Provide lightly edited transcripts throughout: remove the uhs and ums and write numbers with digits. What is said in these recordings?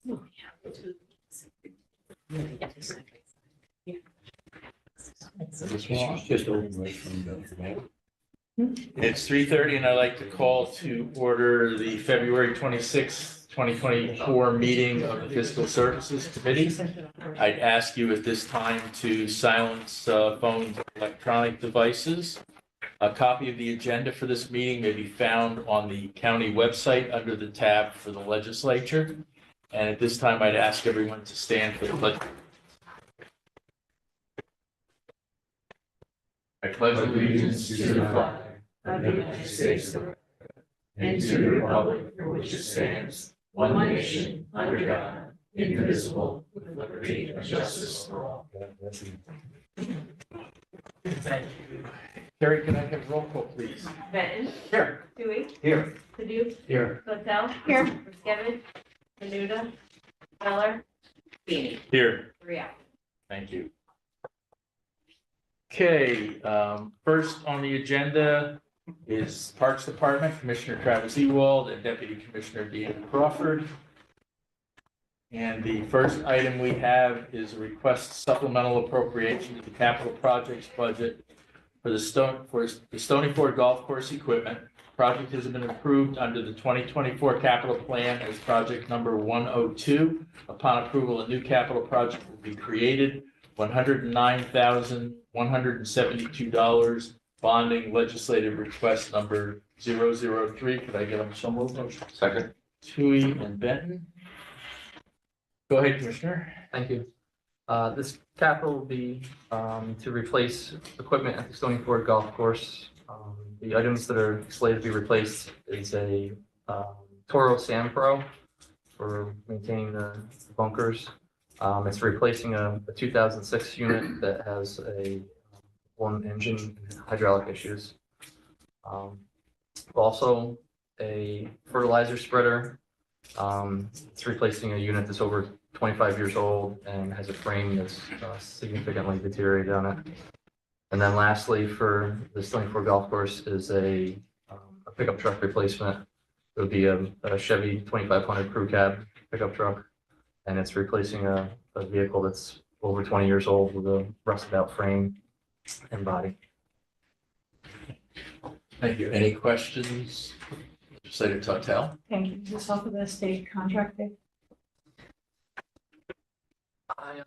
Just open it from It's 3:30 and I'd like to call to order the February 26th, 2024 meeting of the Fiscal Services Committee. I'd ask you at this time to silence phones and electronic devices. A copy of the agenda for this meeting may be found on the county website under the tab for the legislature. And at this time, I'd ask everyone to stand for the pledge. I pledge allegiance to the flag of the United States of America and to the republic for which it stands, one nation, under God, indivisible, with liberty and justice for all. Thank you. Carrie, can I have roll call, please? Benton. Here. Dewey. Here. Paduk. Here. Hotel. Here. Skevin. Menuda. Feller. Feeny. Here. 3 out. Thank you. Okay, first on the agenda is Parks Department, Commissioner Travis Ewald and Deputy Commissioner Deanna Crawford. And the first item we have is a request supplemental appropriation to the capital projects budget for the Stony Ford Golf Course equipment. Project has been approved under the 2024 capital plan as project number 102. Upon approval, a new capital project will be created. $109,172. Bonding legislative request number 003. Could I get a so moved? Second. Tui and Benton. Go ahead, Commissioner. Thank you. This capital will be to replace equipment at the Stony Ford Golf Course. The items that are slated to be replaced is a Toro Sand Pro for maintaining the bunkers. It's replacing a 2006 unit that has one engine and hydraulic issues. Also a fertilizer spreader. It's replacing a unit that's over 25 years old and has a frame that's significantly deteriorated on it. And then lastly, for the Stony Ford Golf Course is a pickup truck replacement. It would be a Chevy 2500 crew cab pickup truck. And it's replacing a vehicle that's over 20 years old with a rusted out frame and body. Thank you. Any questions? Legislator Tautel. Thank you. Is this off of the state contract thing? I'm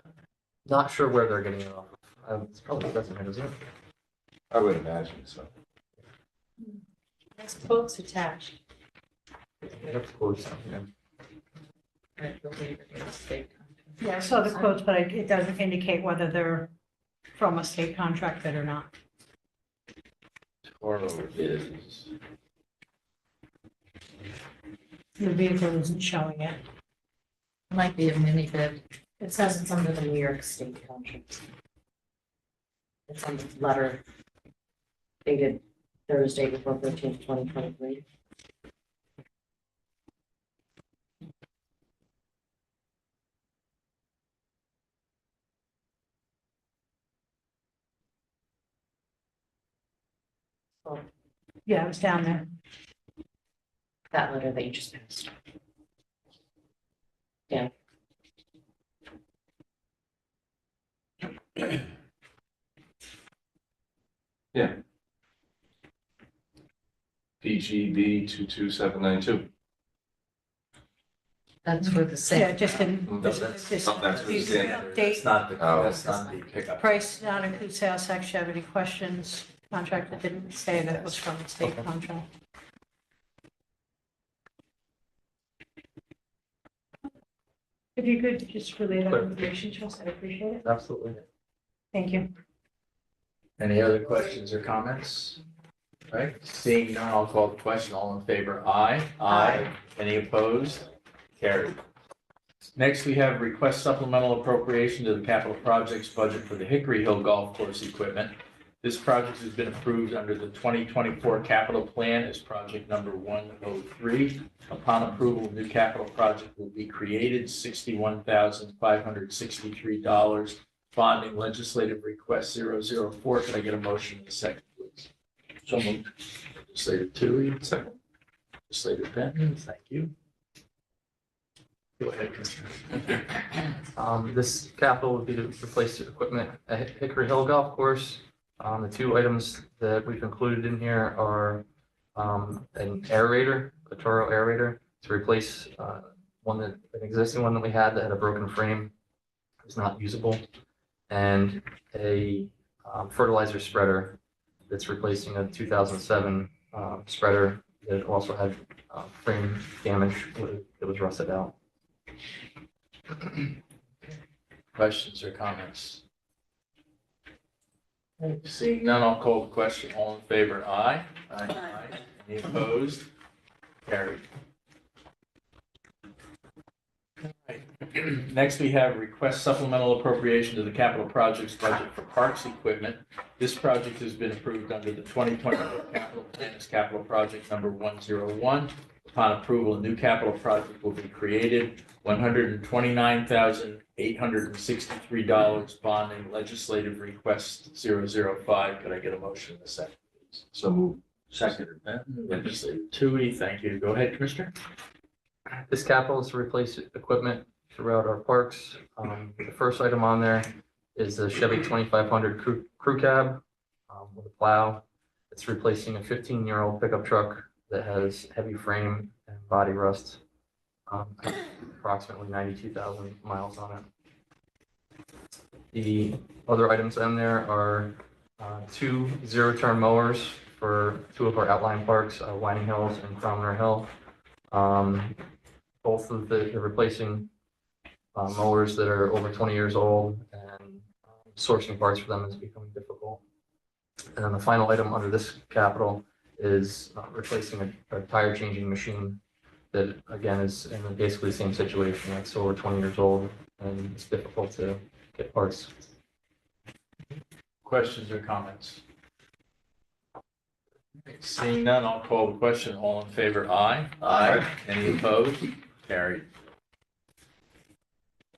not sure where they're getting it off of. It's probably the resume, isn't it? I would imagine so. Next quote's attached. That's close. Yeah. Yeah, I saw the quotes, but it doesn't indicate whether they're from a state contract bid or not. Toro is. The vehicle isn't showing it. Might be a mini bid. It says it's under the New York State contract. It's on the letter dated Thursday, April 13th, 2023. Oh, Yeah, it was down there. that letter that you just passed. Yeah. Yeah. PGB 22792. That's for the Yeah, same. it just didn't. No, this- that's what the it's saying. That's Update, not the, Oh. that's not the pickup. price not include sales tax. You have any questions? Contract that didn't say that it was from a state contract. If you could just relay that information to us, I'd appreciate it. Absolutely. Thank you. Any other questions or comments? All right, seeing none, I'll call the question. All in favor, aye. Aye. Any opposed? Carried. Next, we have request supplemental appropriation to the capital projects budget for the Hickory Hill Golf Course equipment. This project has been approved under the 2024 capital plan as project number 103. Upon approval, a new capital project will be created, $61,563. Bonding legislative request 004. Can I get a motion in a second, please? So moved. Legislator Tui, second. Legislator Benton, thank you. Go ahead, Commissioner. This capital would be to replace the equipment at Hickory Hill Golf Course. The two items that we've included in here are an aerator, a Toro aerator, to replace an existing one that we had that had a broken frame, is not usable, and a fertilizer spreader that's replacing a 2007 spreader that also had frame damage. It was rusted out. Questions or comments? Seeing none, I'll call the question. All in favor, aye. Aye. Any opposed? Carried. Next, we have request supplemental appropriation to the capital projects budget for parks equipment. This project has been approved under the 2024 capital plan as capital project number 101. Upon approval, a new capital project will be created, $129,863 bonding legislative request 005. Could I get a motion in a second, please? So move. Second, Legislator Tui, thank you. Go ahead, Commissioner. This capital is to replace equipment throughout our parks. The first item on there is the Chevy 2500 crew cab with a plow. It's replacing a 15-year-old pickup truck that has heavy frame and body rust, approximately 92,000 miles on it. The other items on there are two zero-turn mowers for two of our outlying parks, Whining Hills and Cromner Hill. Both of they're replacing mowers that are over 20 years old, and sourcing parts for them is becoming difficult. And then the final item under this capital is replacing a tire changing machine that, again, is in basically the same situation. It's over 20 years old and it's difficult to get parts. Questions or comments? Seeing none, I'll call the question. All in favor, aye. Aye. Any opposed? Carried.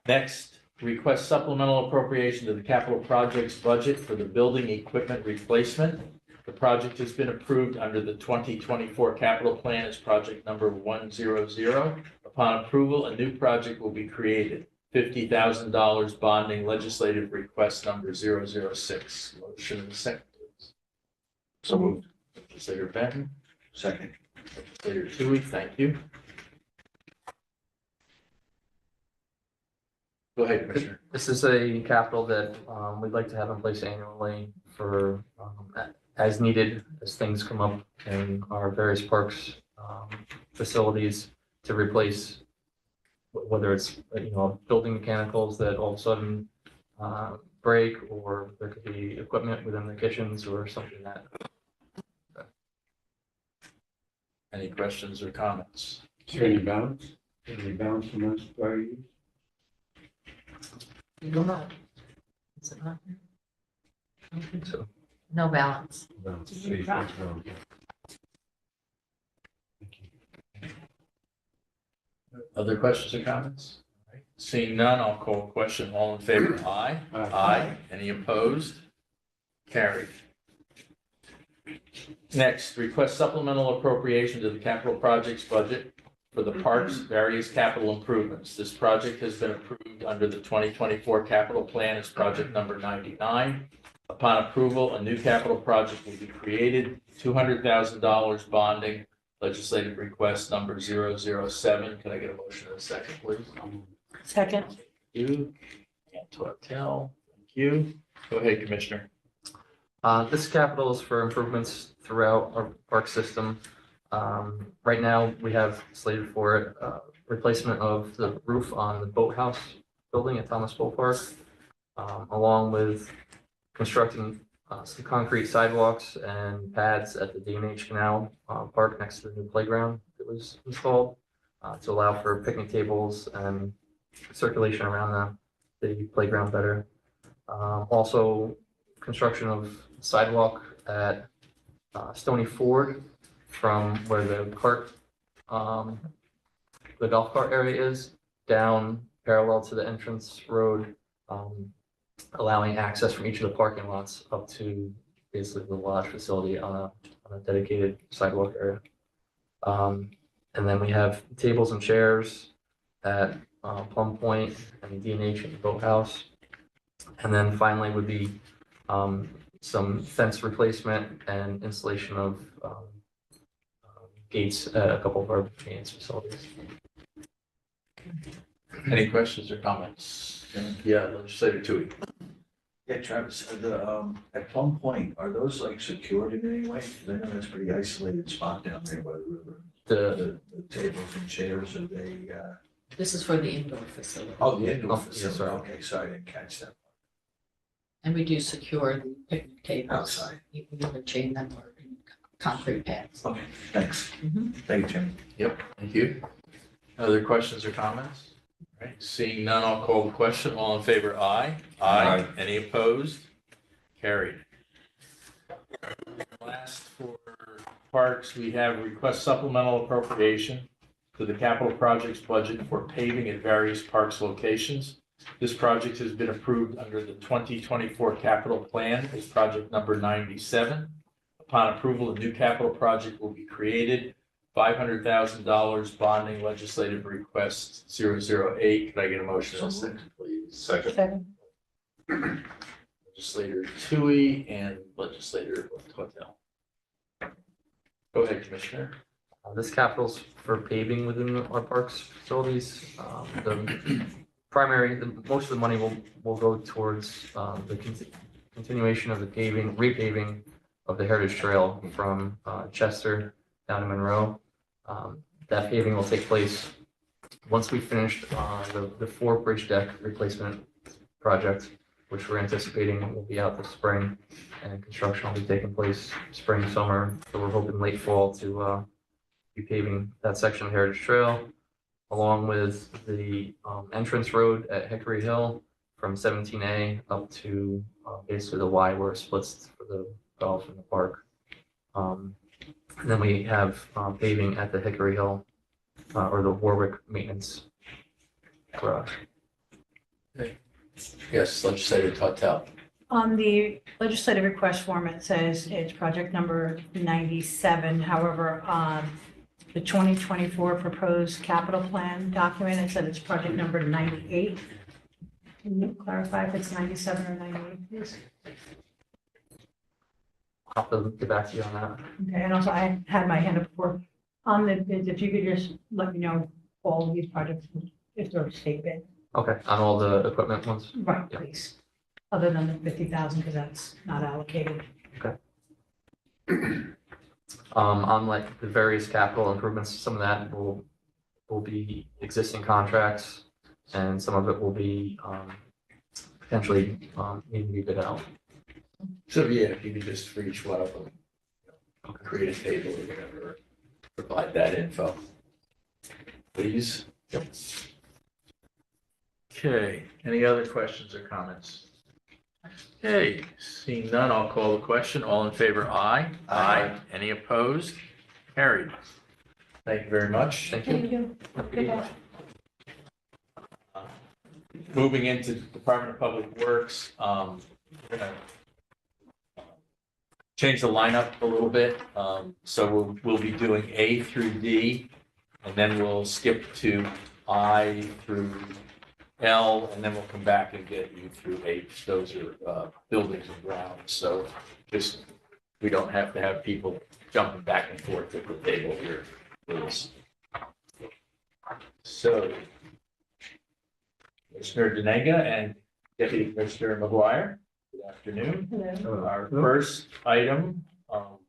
Next, request supplemental appropriation to the capital projects budget for the building equipment replacement. The project has been approved under the 2024 capital plan as project number 100. Upon approval, a new project will be created. $50,000 bonding legislative request number 006. Motion in a second, please. So moved. Legislator Benton, Second. Legislator Tui, thank you. Go ahead, Commissioner. This is a capital that we'd like to have in place annually for as needed as things come up in our various parks facilities to replace whether it's building mechanicals that all of a sudden break, or there could be equipment within the kitchens or something that. Any questions or comments? Is there any balance? Any balance in those prior years? You don't know. Is it not there? I don't think so. No balance. Balance. It's a new project. Thank you. Other questions or comments? Seeing none, I'll call a question. All in favor, aye. Aye. Any opposed? Carried. Next, request supplemental appropriation to the capital projects budget for the parks various capital improvements. This project has been approved under the 2024 capital plan as project number 99. Upon approval, a new capital project will be created, $200,000 bonding, legislative request number 007. Can I get a motion in a second, please? Second. Thank you. Antoine Tell, thank you. Go ahead, Commissioner. This capital is for improvements throughout our park system. Right now, we have slated for it replacement of the roof on the boathouse building at Thomas Boat Park, along with constructing some concrete sidewalks and pads at the D&H Canal Park next to the new playground that was installed to allow for picnic tables and circulation around the playground better. Also, construction of sidewalk at Stony Ford from where the golf cart area is down parallel to the entrance road, allowing access from each of the parking lots up to basically the lodge facility on a dedicated sidewalk area. And then we have tables and chairs at Plum Point and D&H at the Boathouse. And then finally would be some fence replacement and installation of gates at a couple of our maintenance facilities. Any questions or comments? Yeah, Legislator Tui. Yeah, Travis, at Plum Point, are those like secured in any way? 'Cause I know that's a pretty isolated spot down there by the river. The The tables and chairs, are they, This is for the indoor facility. oh, the indoor Oh, yes, facility, sir. okay, sorry, I didn't catch that. And we do secure the picnic tables. Outside. You can either chain them or in concrete pads. Okay, thanks. Mhm. Thank you, Jim. Yep, thank you. Other questions or comments? All right, seeing none, I'll call the question. All in favor, aye. Aye. Any opposed? Carried. Last for parks, we have request supplemental appropriation to the capital projects budget for paving at various parks locations. This project has been approved under the 2024 capital plan as project number 97. Upon approval, a new capital project will be created. $500,000 bonding legislative request 008. Could I get a motion on that, please? Second. Second. Legislator Tui and Legislator Hotel. Go ahead, Commissioner. This capital's for paving within our parks facilities. The primary, most of the money will go towards the continuation of the paving, repaving of the Heritage Trail from Chester down to Monroe. That paving will take place once we finish the 4 bridge deck replacement project, which we're anticipating will be out this spring, and construction will be taking place spring, summer. So we're hoping late fall to be paving that section of Heritage Trail, along with the entrance road at Hickory Hill from 17A up to basically the Y where it splits for the golf in the park. And then we have paving at the Hickory Hill or the Warwick Maintenance Garage. Yes, Legislator Hotel. On the legislative request form, it says it's project number 97. However, on the 2024 proposed capital plan document, it said it's project number 98. Can you clarify if it's 97 or 98, please? I'll have to get back to you on that. Okay, and also I had my hand up before. On the bids, if you could just let me know all of these projects, if they're state bid. Okay, on all the equipment ones. Right, Yeah. please. Other than the 50,000, because that's not allocated. On like the various capital improvements, some of that will be existing contracts, and some of it will be potentially needing to be bid out. So yeah, if you could just for each one of them, create a table or whatever, provide that info. Please. Yep. Okay, any other questions or comments? Okay, seeing none, I'll call the question. All in favor, aye. Aye. Any opposed? Carried. Thank you very much. Thank you. Moving into Department of Public Works, we're gonna change the lineup a little bit. So we'll be doing A through D, and then we'll skip to I through L, and then we'll come back and get you through H. Those are buildings and grounds. So just, we don't have to have people jumping back and forth at the table here, please. So Commissioner Denega and Deputy Commissioner McGuire, good afternoon. Our first item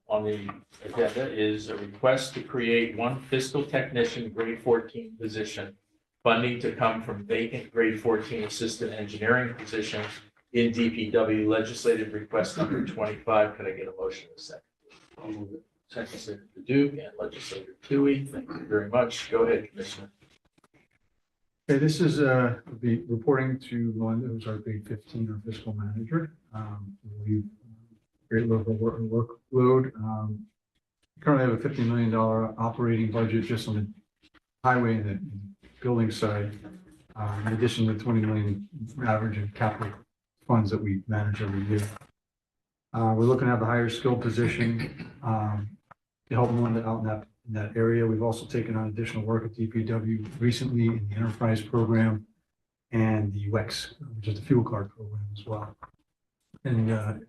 on the agenda is a request to create one fiscal technician grade 14 position. Funding to come from vacant grade 14 assistant engineering position in DPW. Legislative request number 25. Could I get a motion in a second? I'll move it. Second, Senator Duke and Legislator Tui. Thank you very much. Go ahead, Commissioner. Okay, this is the reporting to Melinda, who's our grade 15, our fiscal manager. We've great level of workload. Currently have a $50 million operating budget just on the highway and the building side, in addition to 20 million average in capital funds that we manage every year. We're looking to have a higher skill position to help Melinda out in that in that area. We've also taken on additional work at DPW recently in the enterprise program and the WEX, which is the fuel card program as well. And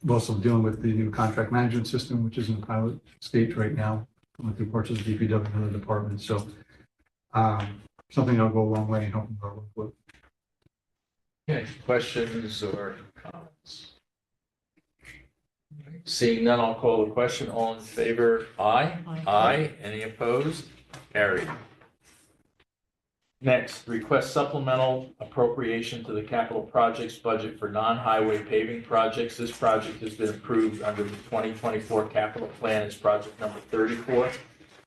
we're also dealing with the new contract management system, which is in the pilot stage right now, with the parts of the DPW and other departments. So something that'll go a long way in helping our work with. Okay, questions or comments? Seeing none, I'll call the question. All in favor? Aye. Aye. Any opposed? Carried. Next, request supplemental appropriation to the capital projects budget for non-highway paving projects. This project has been approved under the 2024 capital plan as project number 34.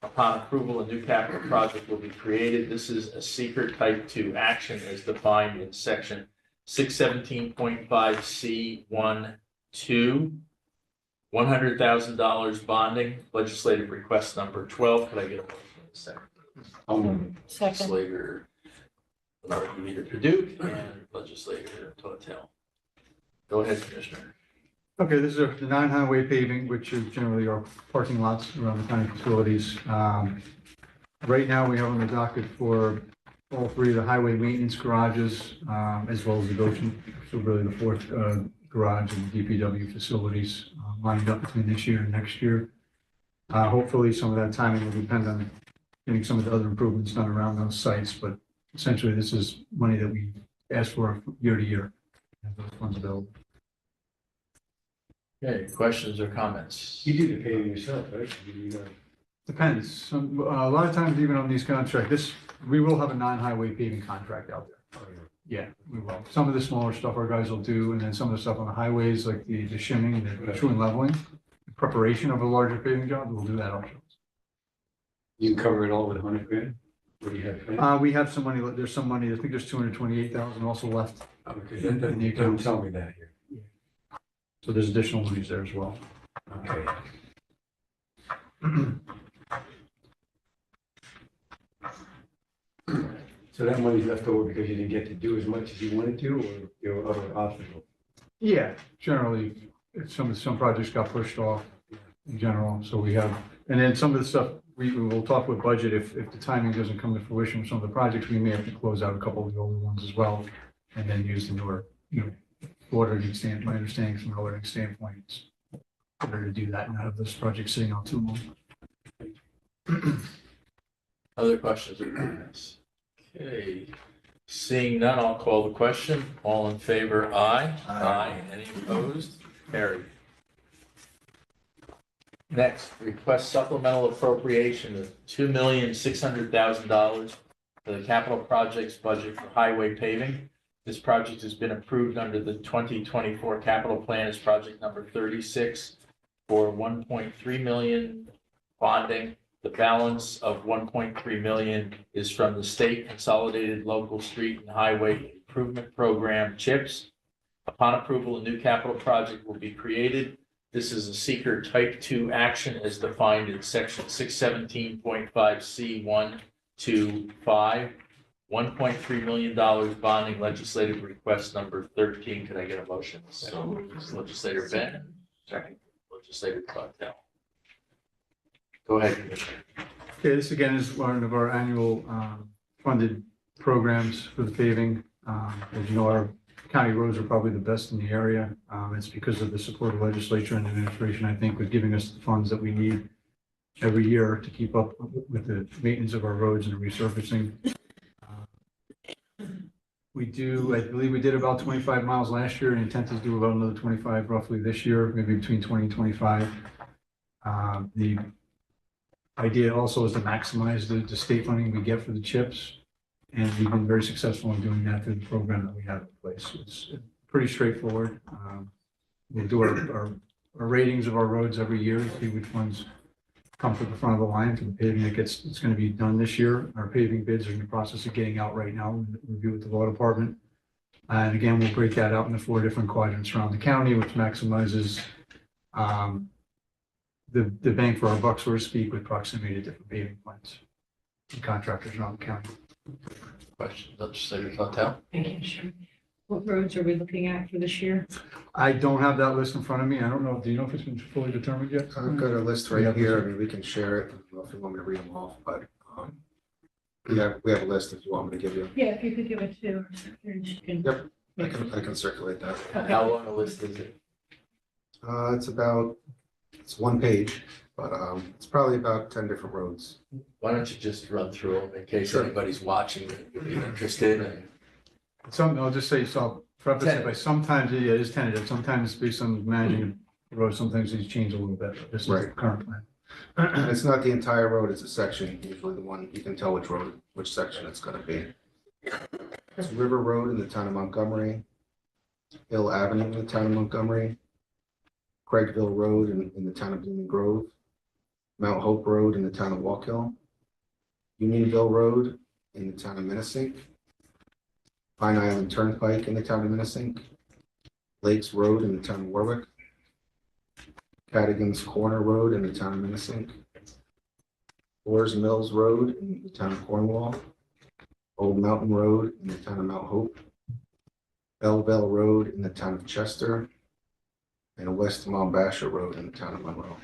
Upon approval, a new capital project will be created. This is a secret type 2 action as defined in section 617.5C12. $100,000 bonding, legislative request number 12. Could I get a motion in a second? I'll move it. Second. Legislator Bernard Leader Paduk and legislator Totel. Go ahead, Commissioner. Okay, this is the non-highway paving, which is generally our parking lots around the county facilities. Right now, we have on the docket for all three of the highway maintenance garages, as well as the Goshen, so really the fourth garage and the DPW facilities lined up between this year and next year. Hopefully, some of that timing will depend on getting some of the other improvements done around those sites, but essentially, this is money that we ask for year to year. Have those funds available. Okay, questions or comments? You do the paving yourself, right? You got- Depends. Some, a lot of times, even on these contracts, we will have a non-highway paving contract out there. Yeah, we will. Some of the smaller stuff our guys will do, and then some of the stuff on the highways, like the shimming and the true and leveling, in preparation of a larger paving job, we'll do that ourselves. You can cover it all with 100 grand? What do you have? planned? We have some money, there's some money, I think there's 228,000 also left. Okay, that don't tell me that here. So there's additional monies there as well. Okay. So that money's left over because you didn't get to do as much as you wanted to, or there were other obstacles? Yeah, generally, some projects got pushed off in general, so we have, and then some of the stuff, we will talk with budget, if the timing doesn't come to fruition with some of the projects, we may have to close out a couple of the older ones as well, and then use the newer, ordering standpoint, my understanding from an ordering standpoint, it's better to do that and not have this project sitting on too long. Other questions or comments? Okay, seeing none, I'll call the question. All in favor? Aye. Aye. Any opposed? Carried. Next, request supplemental appropriation of $2,600,000 for the capital projects budget for highway paving. This project has been approved under the 2024 capital plan as project number 36 for $1.3 million bonding. The balance of $1.3 million is from the State Consolidated Local Street and Highway Improvement Program, CHIPS. Upon approval, a new capital project will be created. This is a seeker type 2 action as defined in section 617.5C125. $1.3 million bonding, legislative request number 13. Could I get a motion? So Legislator Ben, second, Legislator Clotel. Go ahead, Commissioner. Okay, this again is one of our annual funded programs for the paving. As you know, our county roads are probably the best in the area. It's because of the support of legislature and administration, I think, with giving us the funds that we need every year to keep up with the maintenance of our roads and the resurfacing. We do, I believe we did about 25 miles last year, and intent is to do about another 25 roughly this year, maybe between 20 and 25. The idea also is to maximize the state funding we get for the CHIPS, and we've been very successful in doing that through the program that we have in place. It's pretty straightforward. We'll do our ratings of our roads every year to see which ones come to the front of the line for the paving it's going to be done this year. Our paving bids are in the process of getting out right now, and review with the law department. And again, we'll break that out into 4 different quadrants around the county, which maximizes the bang for our buck, so to speak, with proximity to different paving plants and contractors around the county. Question, Legislator Clotel. Thank you, Chairman. What roads are we looking at for this year? I don't have that list in front of me. I don't know, do you know if it's been fully determined yet? I've got a list Yeah. right here. I mean, we can share it. I don't know if you want me to read them off, but we have a list if you want me to give you. Yeah, if you could give it to our secretary, she can. Yep. I can circulate that. And how long a list is it? It's one page, but it's probably about 10 different roads. Why don't you just run through them in case Sure. anybody's watching that would be interested and. Some, I'll just say, so I'll preface it by sometimes it is tentative, sometimes based on managing the road, some things he's changed a little bit. This is the Right. current plan. And it's not the entire road, it's a section, usually the one, you can tell which section it's gonna be. It's River Road in the town of Montgomery, Hill Avenue in the town of Montgomery, Craigville Road in the town of Blooming Grove, Mount Hope Road in the town of Walk Hill, Unionville Road in the town of Minnesink, Pine Island Turnpike in the town of Minnesink, Lakes Road in the town of Warwick, Cadigan's Corner Road in the town of Minnesink, Orrs Mills Road in the town of Cornwall, Old Mountain Road in the town of Mount Hope, Belleville Road in the town of Chester, and West Mombasha Road in the town of Monroe.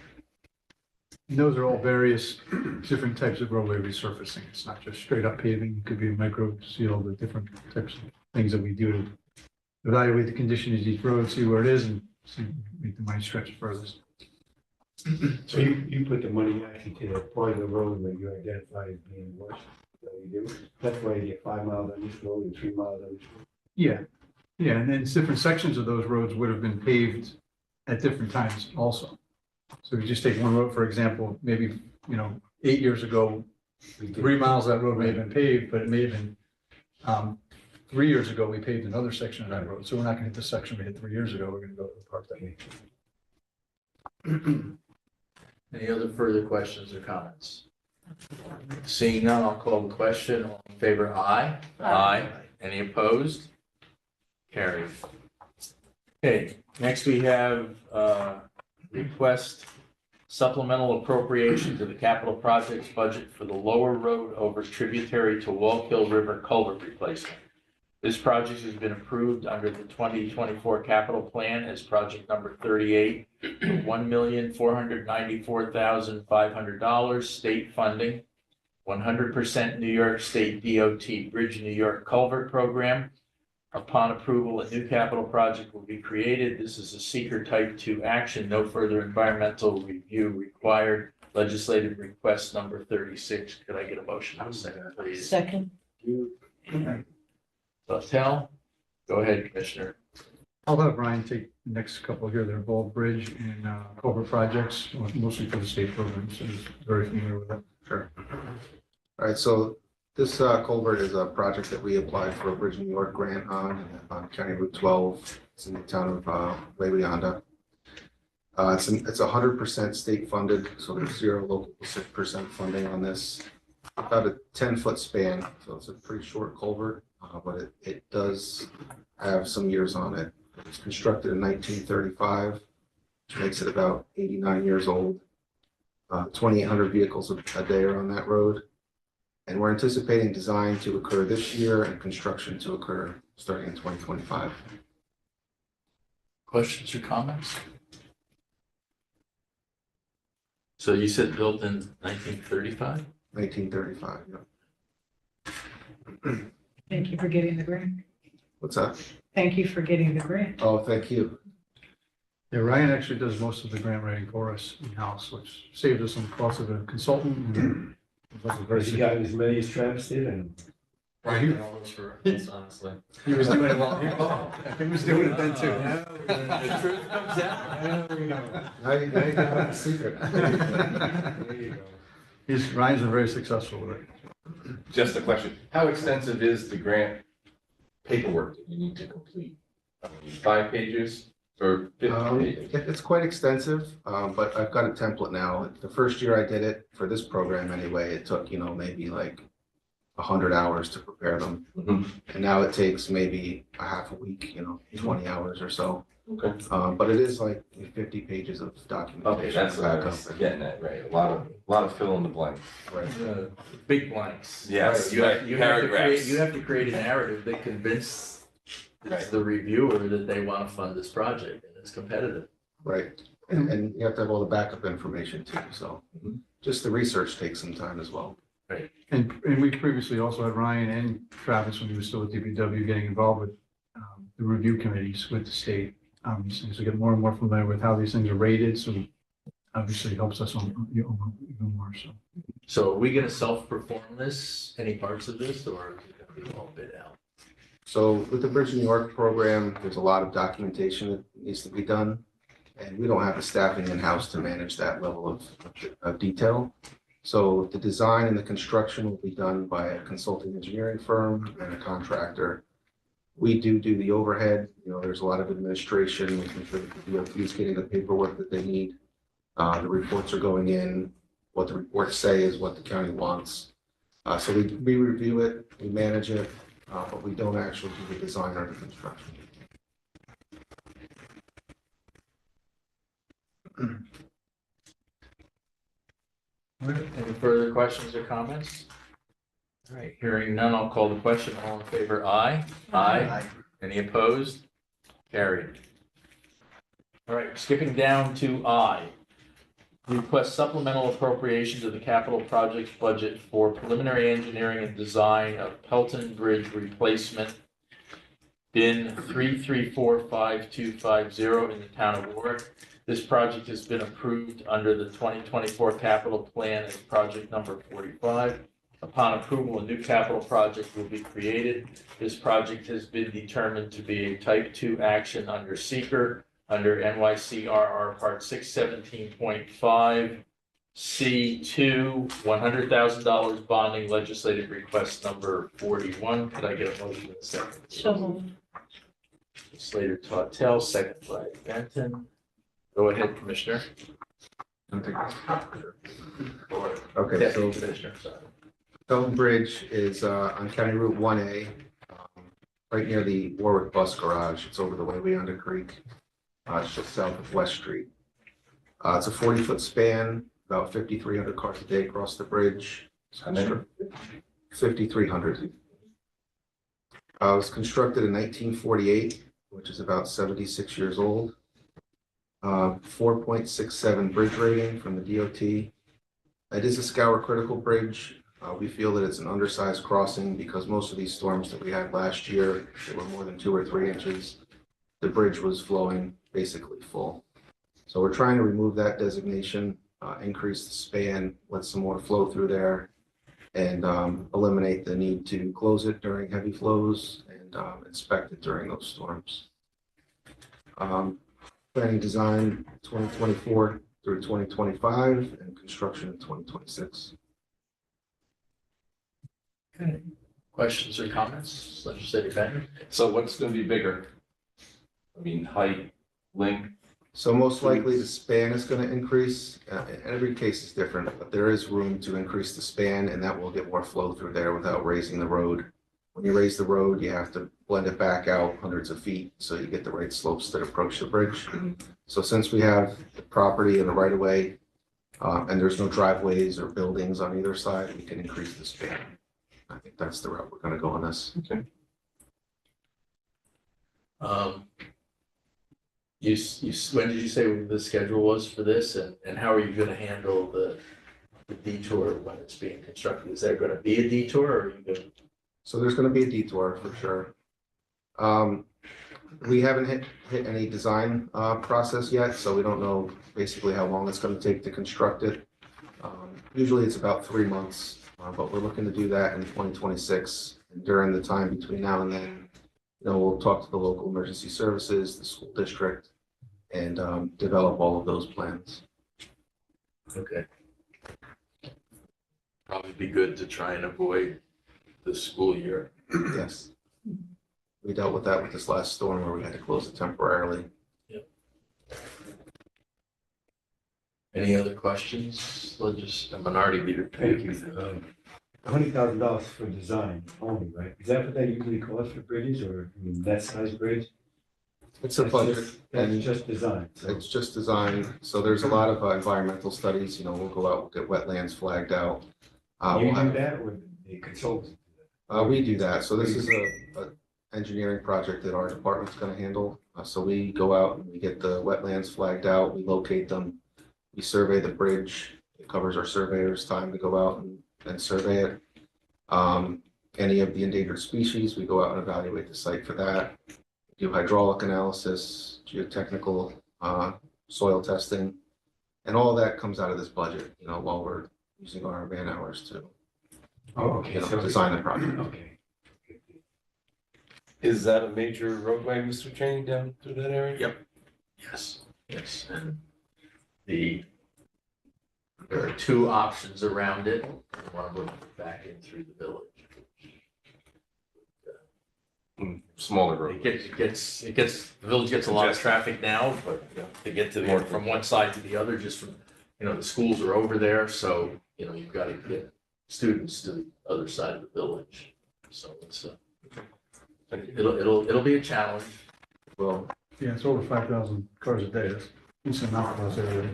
And those are all various different types of roadway resurfacing. It's not just straight up paving. It could be micro seal, the different types of things that we do to evaluate the condition of each road, see where it is, and see, make the money stretch furthest. So you put the money actually to the part of the road where you identify as being worse. So you do. That's why you get 5 miles on this road and 3 miles on this road. Yeah, yeah, and then different sections of those roads would have been paved at different times also. So if you just take one road, for example, maybe, 8 years ago, 3 miles of that road may have been paved, but it may have been, 3 years ago, we paved another section of that road. So we're not gonna hit the section we hit 3 years ago. We're gonna go to the part that we. Any other further questions or comments? Seeing none, I'll call the question. All in favor, aye. Aye. Any opposed? Carried. Okay, next we have request supplemental appropriation to the capital projects budget for the lower road over tributary to Wallkill River culvert replacement. This project has been approved under the 2024 capital plan as project number 38, $1,494,500 state funding, 100% New York State DOT Bridge New York Culvert Program. Upon approval, a new capital project will be created. This is a seeker type 2 action. No further environmental review required. Legislative request number 36. Could I get a motion in a second, please? Second. Littell, go ahead, Commissioner. I'll have Ryan take the next couple here. They're both bridge and culvert projects, mostly for the state program, so he's very familiar with it. Sure. All right, so this culvert is a project that we applied for a Bridge New York grant on County Route 12. It's in the town of Wayanda. It's 100% state funded, so there's 0 local percent funding on this. About a 10-foot span, so it's a pretty short culvert, but it does have some years on it. It was constructed in 1935, which makes it about 89 years old. 2,800 vehicles a day are on that road. And we're anticipating design to occur this year and construction to occur starting in 2025. Questions or comments? So you said built in 1935? 1935, yeah. Thank you for getting the grant. What's that? Thank you for getting the grant. Oh, thank you. Yeah, Ryan actually does most of the grant writing for us in-house, which saves us some cost of a consultant. And it's also very Has he gotten as many as Travis did? And Right, and all those for us, honestly. He was doing it well. He was doing it then too. The truth comes out. Now you got the secret. there you go. Ryan's been very successful with it. Just a question, how extensive is the grant paperwork that you need to complete? 5 pages or 15 pages? It's quite extensive, but I've got a template now. The first year I did it for this program anyway, it took, maybe like 100 hours to prepare them. Mhm. And now it takes maybe a half a week, 20 hours or so. Okay. But it is like 50 pages of documentation. Okay, that's what I was getting at, right? A lot of fill in the blank. Right. Big blanks. Yes, You have to create, paragraphs. you have to create a narrative that convince it's the reviewer that they want to fund this project and it's competitive. Right, and you have to have all the backup information too, so just the research takes some time as well. And we previously also had Ryan and Travis, when he was still at DPW, getting involved with the review committees with the state. So we get more and more familiar with how these things are rated, so obviously it helps us on, even more, so. So are we gonna self-perform this, any parts of this, or is it gonna be all bid out? So with the Bridge New York program, there's a lot of documentation that needs to be done. And we don't have the staffing in-house to manage that level of detail. So the design and the construction will be done by a consulting engineering firm and a contractor. We do the overhead, there's a lot of administration, making sure that the DOT is getting the paperwork that they need. The reports are going in, what the reports say is what the county wants. So we review it, we manage it, but we don't actually do the design or the construction. All right, any further questions or comments? All right, hearing none, I'll call the question. All in favor, aye? Aye. Any opposed? Carried. All right, skipping down to I. Request supplemental appropriation to the capital projects budget for preliminary engineering and design of Pelton Bridge replacement bin 3345250 in the town of Warwick. This project has been approved under the 2024 capital plan as project number 45. Upon approval, a new capital project will be created. This project has been determined to be a type 2 action under seeker under NYCRR Part 617.5 C2 $100,000 bonding legislative request number 41. Could I get a motion in a second? So moved. Slater Tautel, second by Benton. Go ahead, Commissioner. Okay, Deputy so Commissioner, sorry. Pelton Bridge is on County Route 1A, right near the Warwick Bus Garage. It's over the Wayanda Creek, it's just south of West Street. It's a 40-foot span, about 5,300 cars a day across the bridge. 5,300. It was constructed in 1948, which is about 76 years old. 4.67 bridge rating from the DOT. It is a scour critical bridge. We feel that it's an undersized crossing because most of these storms that we had last year, they were more than 2 or 3 inches. The bridge was flowing basically full. So we're trying to remove that designation, increase the span, let some more flow through there, and eliminate the need to close it during heavy flows and inspect it during those storms. Planning design 2024 through 2025 and construction in 2026. Okay. Questions or comments, Legislator Benton? So what's gonna be bigger? I mean, height, length, So most likely the span is going to increase. Every case is different, but there is room to increase the span and that will get more flow through there without raising the road. When you raise the road, you have to blend it back out hundreds of feet so you get the right slopes that approach the bridge. So since we have the property and the right of way, and there's no driveways or buildings on either side, we can increase the span. I think that's the route we're going to go on this. When did you say the schedule was for this, and how are you gonna handle the detour when it's being constructed? Is there gonna be a detour, or are you gonna? So there's going to be a detour for sure. We haven't hit any design process yet, so we don't know basically how long it's going to take to construct it. Usually it's about 3 months, but we're looking to do that in 2026. And during the time between now and then, we'll talk to the local emergency services, the school district, and develop all of those plans. Okay. Probably be good to try and avoid the school year. Yes. We dealt with that with this last storm where we had to close it temporarily. Any other questions? A minority leader. Thank you. $100,000 for design only, right? Is that what that usually costs for bridges, or that size bridge? It's a budget. That's just design. So It's just design. So there's a lot of environmental studies, we'll go out, we'll get wetlands flagged out. you We'll do have- that, or the consultant? We do that. So this is a engineering project that our department's gonna handle. So we go out and we get the wetlands flagged out, we locate them, we survey the bridge. It covers our surveyor's time to go out and survey it. Any of the endangered species, we go out and evaluate the site for that. Do hydraulic analysis, geotechnical, soil testing, and all that comes out of this budget, you know, while we're using our man hours to, Oh, okay. you know, So design the project. Okay. Is that a major roadway, Mr. Cheney, down through that area? Yep. Yes, yes, and there are two options around it. One of them back in through the village. Smaller road. It gets, the village gets a lot of traffic now, but to get to from one side to the other, just from, you know, the schools are over there, so, you know, you've got to get students to the other side of the village. So it's, it'll be a challenge. Well, Yeah, it's over 5,000 cars a day. That's decent enough for us area.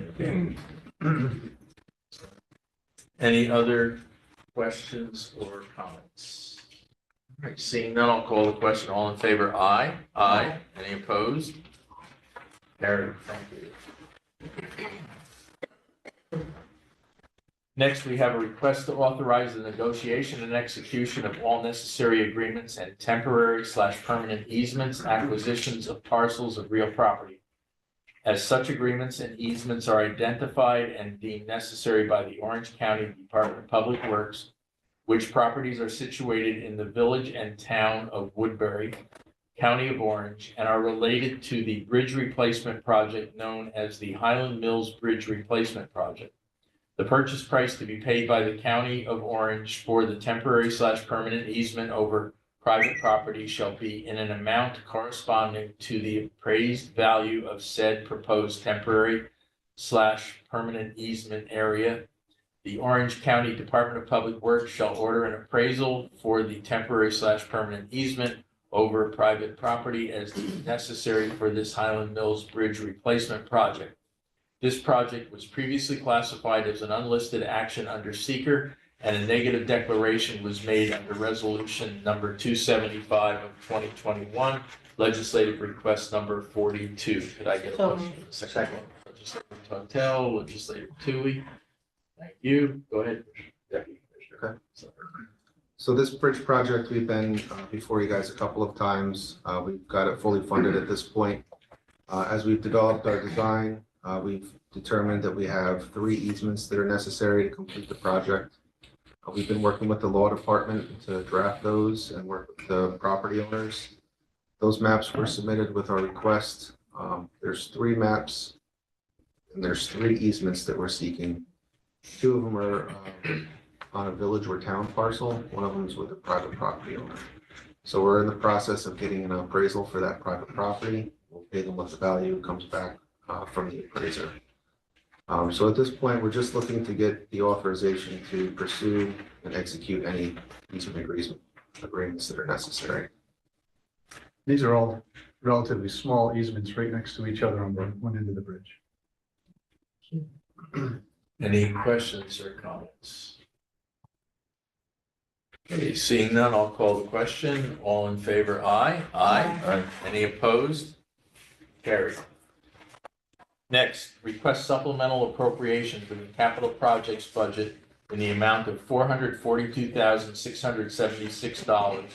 Any other questions or comments? All right, seeing none, I'll call the question. All in favor, aye. Aye. Any opposed? Carried, thank you. Next, we have a request to authorize the negotiation and execution of all necessary agreements and temporary/permanent easements, acquisitions of parcels of real property. As such agreements and easements are identified and deemed necessary by the Orange County Department of Public Works, which properties are situated in the village and town of Woodbury, County of Orange, and are related to the bridge replacement project known as the Highland Mills Bridge Replacement Project. The purchase price to be paid by the County of Orange for the temporary/permanent easement over private property shall be in an amount corresponding to the appraised value of said proposed temporary/permanent easement area. The Orange County Department of Public Works shall order an appraisal for the temporary/permanent easement over private property as necessary for this Highland Mills Bridge Replacement Project. This project was previously classified as an unlisted action under seeker, and a negative declaration was made under resolution number 275 of 2021, legislative request number 42. Could I get a So motion? Second. Legislator Tontel, Legislator Tui. Thank you. Go ahead, Deputy Commissioner. so this bridge project, we've been before you guys a couple of times. We've got it fully funded at this point. As we've developed our design, we've determined that we have 3 easements that are necessary to complete the project. We've been working with the law department to draft those and work with the property owners. Those maps were submitted with our request. There's 3 maps and there's 3 easements that we're seeking. 2 of them are on a village or town parcel. One of them is with a private property owner. So we're in the process of getting an appraisal for that private property. We'll pay them what the value comes back from the appraiser. So at this point, we're just looking to get the authorization to pursue and execute any easement agreements that are necessary. These are all relatively small easements right next to each other on one end of the bridge. Any questions or comments? Okay, seeing none, I'll call the question. All in favor, aye. Aye. Any opposed? Carried. Next, request supplemental appropriation for the capital projects budget in the amount of $442,676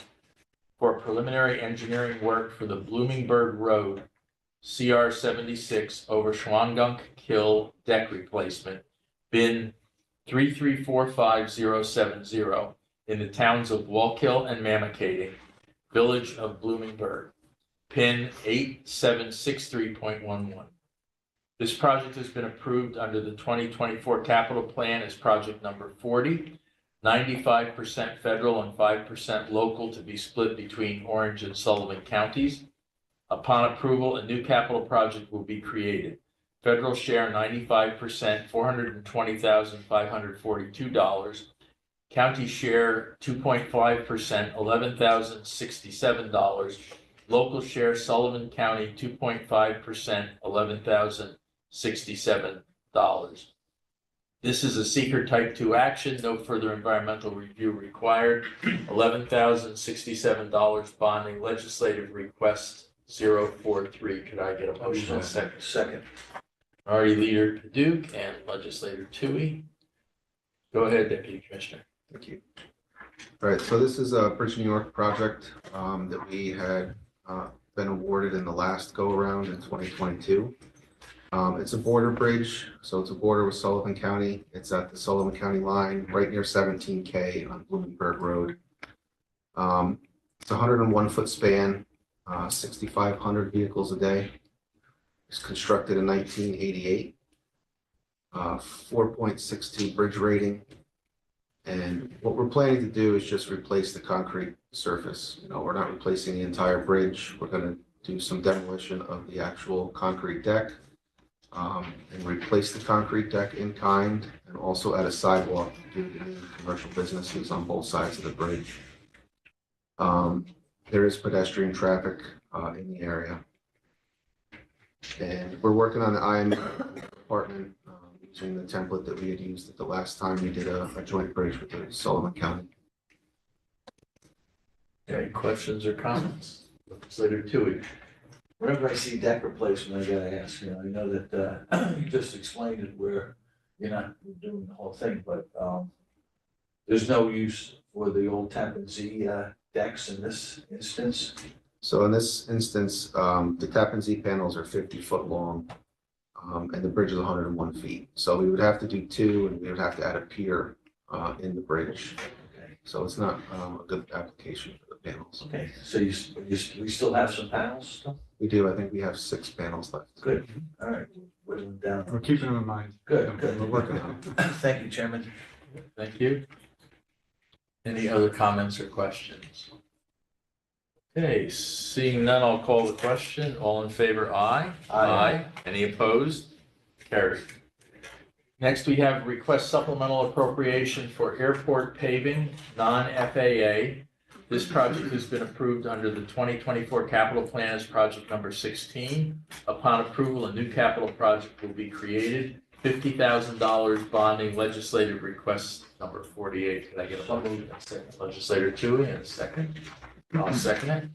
for preliminary engineering work for the Bloomingburg Road CR 76 over Schwangunk Kill deck replacement, bin 3345070 in the towns of Wallkill and Mamakating, Village of Bloomingburg, pin 8763.11. This project has been approved under the 2024 capital plan as project number 40, 95% federal and 5% local to be split between Orange and Sullivan counties. Upon approval, a new capital project will be created. Federal share 95%, $420,542. County share 2.5%, $11,067. Local share Sullivan County 2.5%, $11,067. This is a seeker type 2 action, no further environmental review required. $11,067 bonding, legislative request 043. Could I get a motion and a second? Second. Minority Leader Duke and Legislator Tui. Go ahead, Deputy Commissioner. Thank you. All right, so this is a Bridge New York project that we had been awarded in the last go-around in 2022. It's a border bridge, so it's a border with Sullivan County. It's at the Sullivan County line, right near 17K on Bloomingburg Road. It's a 101-foot span, 6,500 vehicles a day. It's constructed in 1988. 4.62 bridge rating. And what we're planning to do is just replace the concrete surface. You know, we're not replacing the entire bridge. We're going to do some demolition of the actual concrete deck. And replace the concrete deck in kind, and also add a sidewalk due to new commercial businesses on both sides of the bridge. There is pedestrian traffic in the area. And we're working on the IMA department using the template that we had used at the last time we did a joint bridge with the Sullivan County. Any questions or comments? Legislator Tui. Whenever I see deck replacement, I gotta ask, you know, I know that you just explained it where you're not doing the whole thing, but there's no use for the old Tappan Z decks in this instance. So in this instance, the Tappan Z panels are 50 foot long, and the bridge is 101 feet. So we would have to do two, and we would have to add a pier in the bridge. Okay. So it's not a good application for the panels. Okay, so we still have some panels still? We do, I think we have 6 panels left. Good, all right, whittle them down. We're keeping them in mind. Good, good. We're working on it. Thank you, Chairman. Thank you. Any other comments or questions? Okay, seeing none, I'll call the question. All in favor, aye. Aye. Any opposed? Carried. Next, we have request supplemental appropriation for airport paving, non-FAA. This project has been approved under the 2024 capital plan as project number 16. Upon approval, a new capital project will be created. $50,000 bonding, legislative request number 48. Can I get a motion? Legislator Tui, and a second. I'll second it.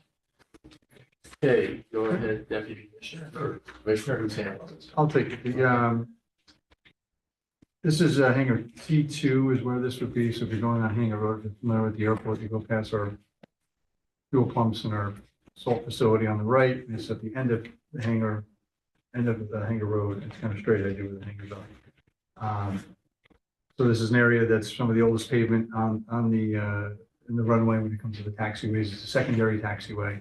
Okay, go ahead, Deputy Commissioner, or Commissioner, who's handling this? I'll take it. This is hangar T2 is where this would be. So if you're going on Hangar Road, if you're familiar with the airport, you go past our fuel pumps and our salt facility on the right. And it's at the end of the hangar road. It's kind of straight edge with the hangars on. So this is an area that's some of the oldest pavement on the in the runway when it comes to the taxiways. It's a secondary taxiway.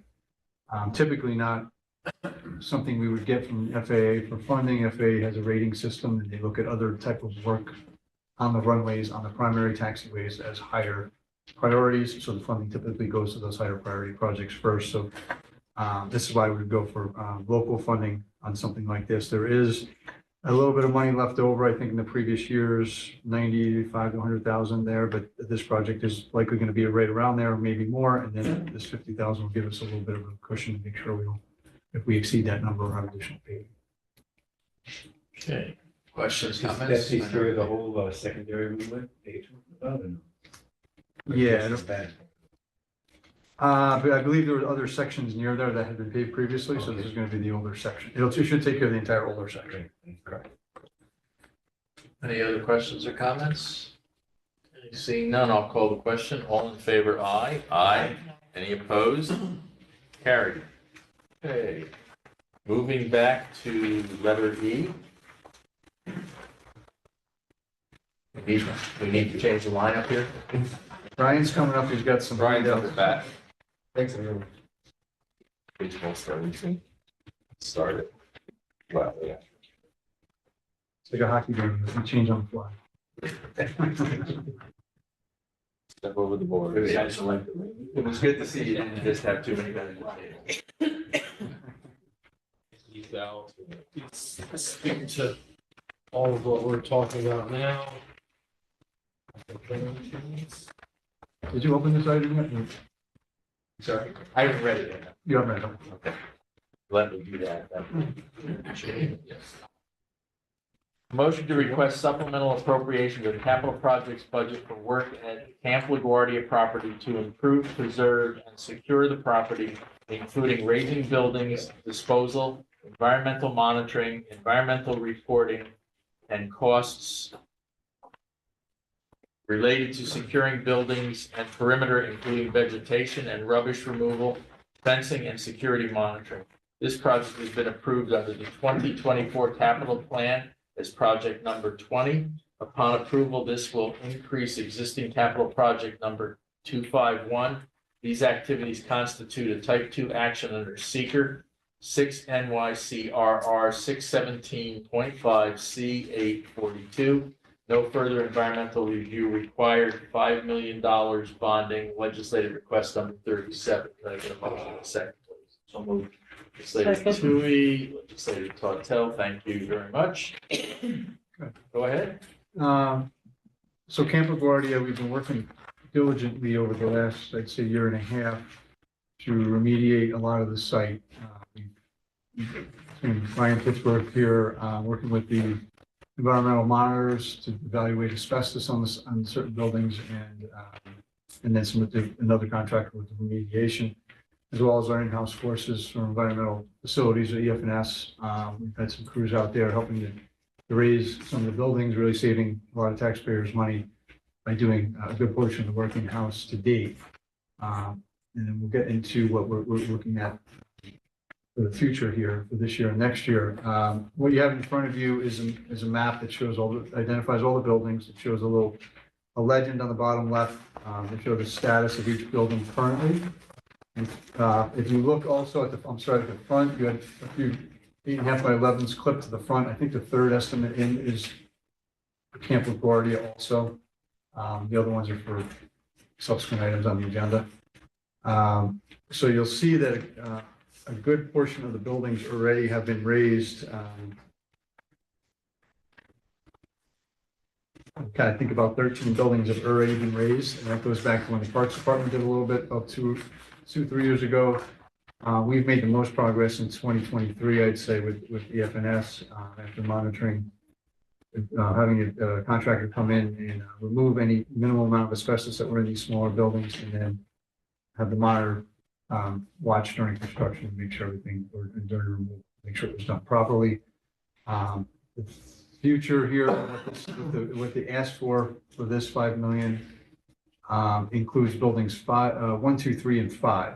Typically not something we would get from FAA for funding. FAA has a rating system, and they look at other type of work on the runways, on the primary taxiways as higher priorities. So the funding typically goes to those higher priority projects first. So this is why we would go for local funding on something like this. There is a little bit of money left over, I think in the previous years, 95 to 100,000 there, but this project is likely going to be right around there, or maybe more. And then this 50,000 will give us a little bit of a cushion to make sure we don't, if we exceed that number, we'll have additional pay. Okay, questions, That comments? takes care of the whole secondary movement. Yeah, I don't- but I believe there were other sections near there that had been paved previously, so this is going to be the older section. It should take care of the entire older section. Any other questions or comments? Seeing none, I'll call the question. All in favor, aye. Aye. Any opposed? Carried. Okay, moving back to letter E. We need to change the lineup here. Brian's coming up, he's got some. Brian's on the back. Thanks, everyone. Page one started. Started. Well, yeah. It's like a hockey game, we change on the fly. Step over the board. It was good to see you didn't just have too many guys. Speaking to all of what we're talking about now. Did you open this item yet? Sorry, I haven't read it yet. You haven't read it. Okay. Let me do that. Yes. Motion to request supplemental appropriation to the capital projects budget for work at Camp LaGuardia property to improve, preserve, and secure the property, including raising buildings, disposal, environmental monitoring, environmental reporting, and costs related to securing buildings and perimeter, including vegetation and rubbish removal, fencing, and security monitoring. This project has been approved under the 2024 capital plan as project number 20. Upon approval, this will increase existing capital project number 251. These activities constitute a type 2 action under seeker 6 NYCRR 617.5 C 842. No further environmental review required. $5 million bonding, legislative request number 37. Can I get a motion in a second, please? So moved. Legislator Second. Tui, Legislator Tortel, thank you very much. Go ahead. So Camp LaGuardia, we've been working diligently over the last, I'd say, year and a half to remediate a lot of the site. Ryan Pittsburgh here, working with the environmental monitors to evaluate asbestos on certain buildings and then some with another contractor with the remediation, as well as our in-house forces from environmental facilities or EF&S. We've had some crews out there helping to raise some of the buildings, really saving a lot of taxpayers' money by doing a good portion of the work in-house to date. And then we'll get into what we're looking at for the future here, for this year and next year. What you have in front of you is a map that shows identifies all the buildings. It shows a legend on the bottom left that shows the status of each building currently. And if you look also at the front, you had a few 8.5 by 11s clipped to the front. I think the third estimate in is for Camp LaGuardia also. The other ones are for subsequent items on the agenda. So you'll see that a good portion of the buildings already have been raised. I think about 13 buildings have already been raised, and that goes back to when the Parks Department did a little bit about 2-3 years ago. We've made the most progress in 2023, I'd say, with EF&S after monitoring, having a contractor come in and remove any minimal amount of asbestos that were in these smaller buildings, and then have the monitor watch during construction, make sure everything, or during removal, make sure it was done properly. The future here, what they asked for this $5 million includes buildings 1, 2, 3, and 5.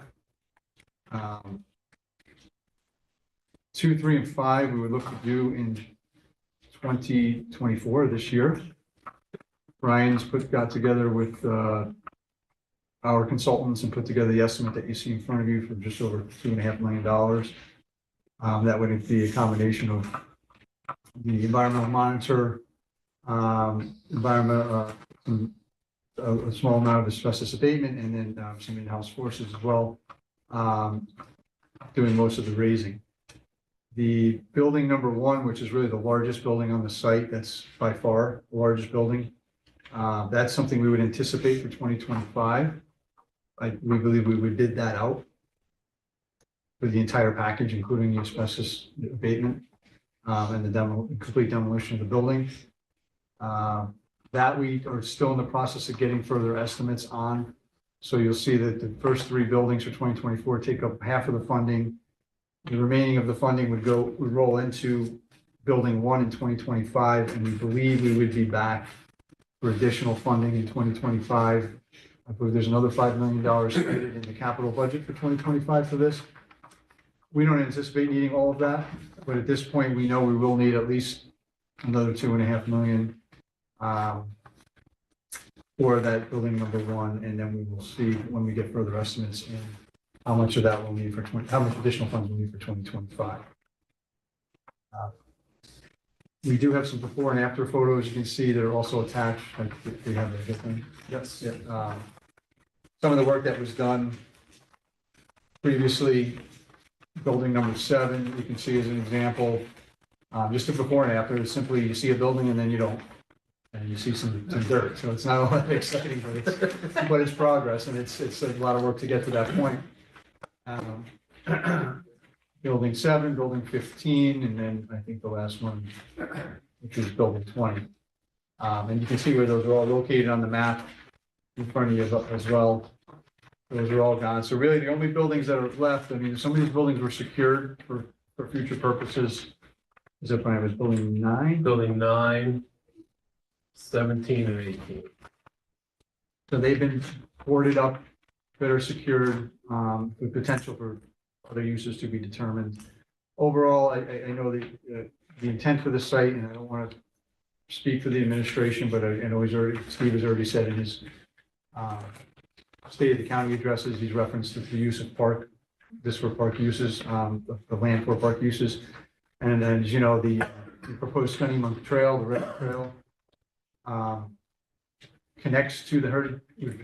2, 3, and 5 we would look to do in 2024, this year. Ryan's got together with our consultants and put together the estimate that you see in front of you for just over $2.5 million. That would be a combination of the environmental monitor, a small amount of asbestos abatement, and then some in-house forces as well, doing most of the raising. The building number 1, which is really the largest building on the site, that's by far the largest building. That's something we would anticipate for 2025. We believe we would bid that out for the entire package, including the asbestos abatement and the complete demolition of the building. That we are still in the process of getting further estimates on. So you'll see that the first 3 buildings for 2024 take up half of the funding. The remaining of the funding would roll into building 1 in 2025, and we believe we would be back for additional funding in 2025. I believe there's another $5 million stated in the capital budget for 2025 for this. We don't anticipate needing all of that, but at this point, we know we will need at least another $2.5 million for that building number 1, and then we will see when we get further estimates in how much of that we'll need for how much additional funds we'll need for 2025. We do have some before and after photos you can see that are also attached. We have everything. Yes. Yeah. Some of the work that was done previously, building number 7, you can see as an example, just a before and after. It's simply you see a building and then you don't, and you see some dirt. So it's not all that exciting, but it's progress, and it's a lot of work to get to that point. Building 7, building 15, and then I think the last one which is building 20. And you can see where those are all located on the map in front of you as well. Those are all gone. So really, the only buildings that are left, I mean, some of these buildings were secured for future purposes. Is that when I was building 9? Building 9, 17, and 18. So they've been boarded up, that are secured, with potential for other uses to be determined. Overall, I know the intent for the site, and I don't want to speak for the administration, but I know Steve has already said in his state of the county addresses, he's referenced the use of this for park uses, the land for park uses. And then, as you know, the proposed Scunny Monk Trail, the Red Trail, connects to the Heritage, would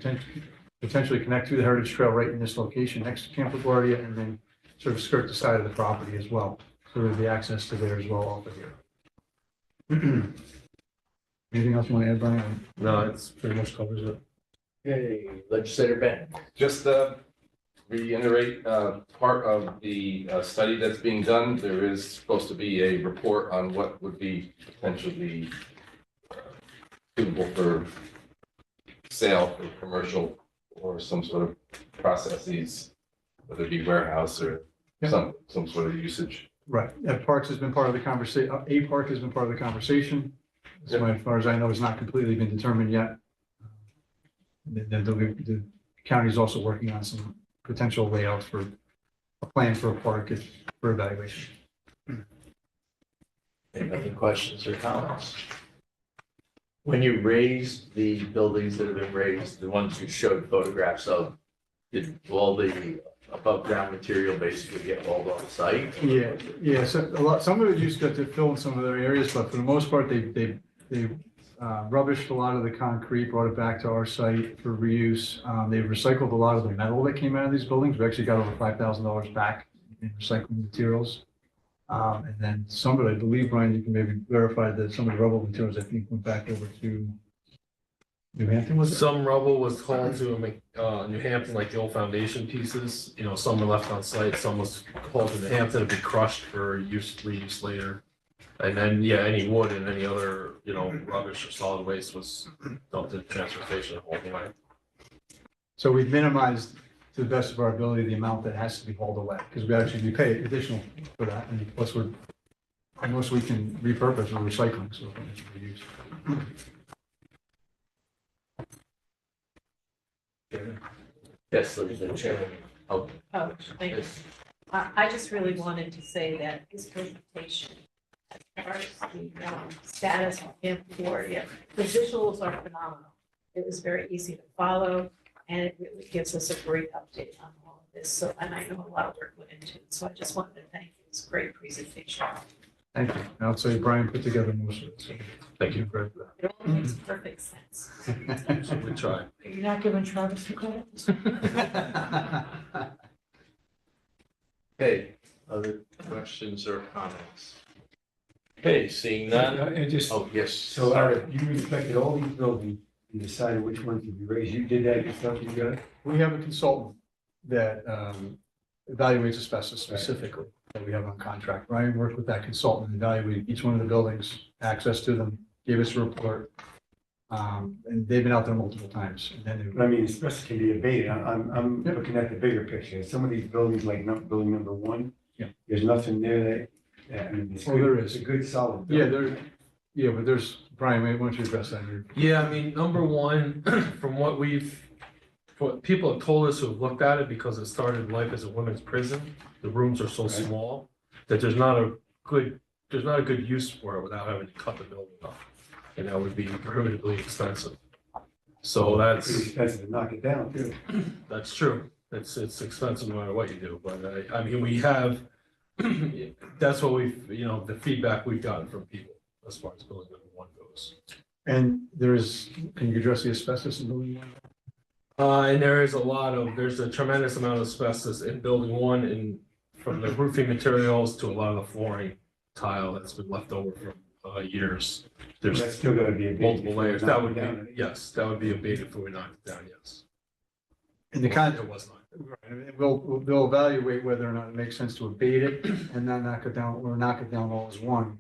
potentially connect to the Heritage Trail right in this location next to Camp LaGuardia, and then sort of skirt the side of the property as well. So there'd be access to there as well off of here. Anything else you want to add, Brian? No, it's pretty much covers it. Okay, Legislator Ben. Just reiterate, part of the study that's being done, there is supposed to be a report on what would be potentially suitable for sale for commercial or some sort of processes, whether it be warehouse or some sort of usage. Right, that Parks has been part of the conversation, a park has been part of the conversation. So as far as I know, it's not completely been determined yet. The county is also working on some potential layouts for a plan for a park for evaluation. Any questions or comments? When you raised the buildings that have been raised, the ones you showed photographs of, did all the above ground material basically get hauled off site? Yeah, so some of it used to fill in some of their areas, but for the most part, they rubbished a lot of the concrete, brought it back to our site for reuse. They recycled a lot of the metal that came out of these buildings. We actually got over $5,000 back in recycling materials. And then some of it, I believe, Brian, you can maybe verify that some of the rubble materials, I think, went back over to New Hampton, was it? Some rubble was hauled to New Hampton, like the old foundation pieces. Some were left on site, some was hauled to New Hampton to be crushed for reuse later. And then, any wood and any other, rubbish or solid waste was dumped in the transfer station and hauled away. So we've minimized, to the best of our ability, the amount that has to be hauled away, because we pay additional for that, and plus unless we can repurpose or recycling, so it's reuse. Yes, Legislator Chairman. Oh, Oh, thank you. yes. I just really wanted to say that this presentation, as far as the status of Camp LaGuardia, the visuals are phenomenal. It was very easy to follow, and it really gives us a great update on all of this. So, and I know a lot of work went into it, so I just wanted to thank you. It's a great presentation. Thank you. And I'd say Brian put together most of it. So Thank you. for that. It all makes perfect sense. So we try. You're not giving Travis the credit? Okay, other questions or comments? Okay, seeing none. And just, Oh, yes. so you inspected all these buildings and decided which ones to be raised. You did that yourself, you got it? We have a consultant that evaluates asbestos specifically that we have on contract. Ryan worked with that consultant, evaluated each one of the buildings, access to them, gave us a report. And they've been out there multiple times. And then But I mean, asbestos can be abated. I'm Yep. looking at the bigger picture. Some of these buildings, like building number 1. Yeah. There's nothing there that, I mean, it's Oh, good. there is. It's a good solid. yeah, building. but there's, Brian, why don't you address that? Yeah, I mean, number one, from what people have told us who've looked at it, because it started life as a women's prison, the rooms are so Right. small that there's not a good use for it without having to cut the building up. And that would be prohibitively expensive. So Pretty that's expensive to knock it down too. true. It's expensive no matter what you do, but I mean, we have, that's what the feedback we've gotten from people as far as building number 1 goes. And can you address the asbestos in building 1? And there's a tremendous amount of asbestos in building 1, and from the roofing materials to a lot of the flooring tile that's been left over from years. That's There's still gotta be abated. multiple before layers. you That knock would it down. be, yes, that would be abated before we knock it down, yes. In the It was not. they'll evaluate whether or not it makes sense to abate it and then knock it down, or knock it down all as one,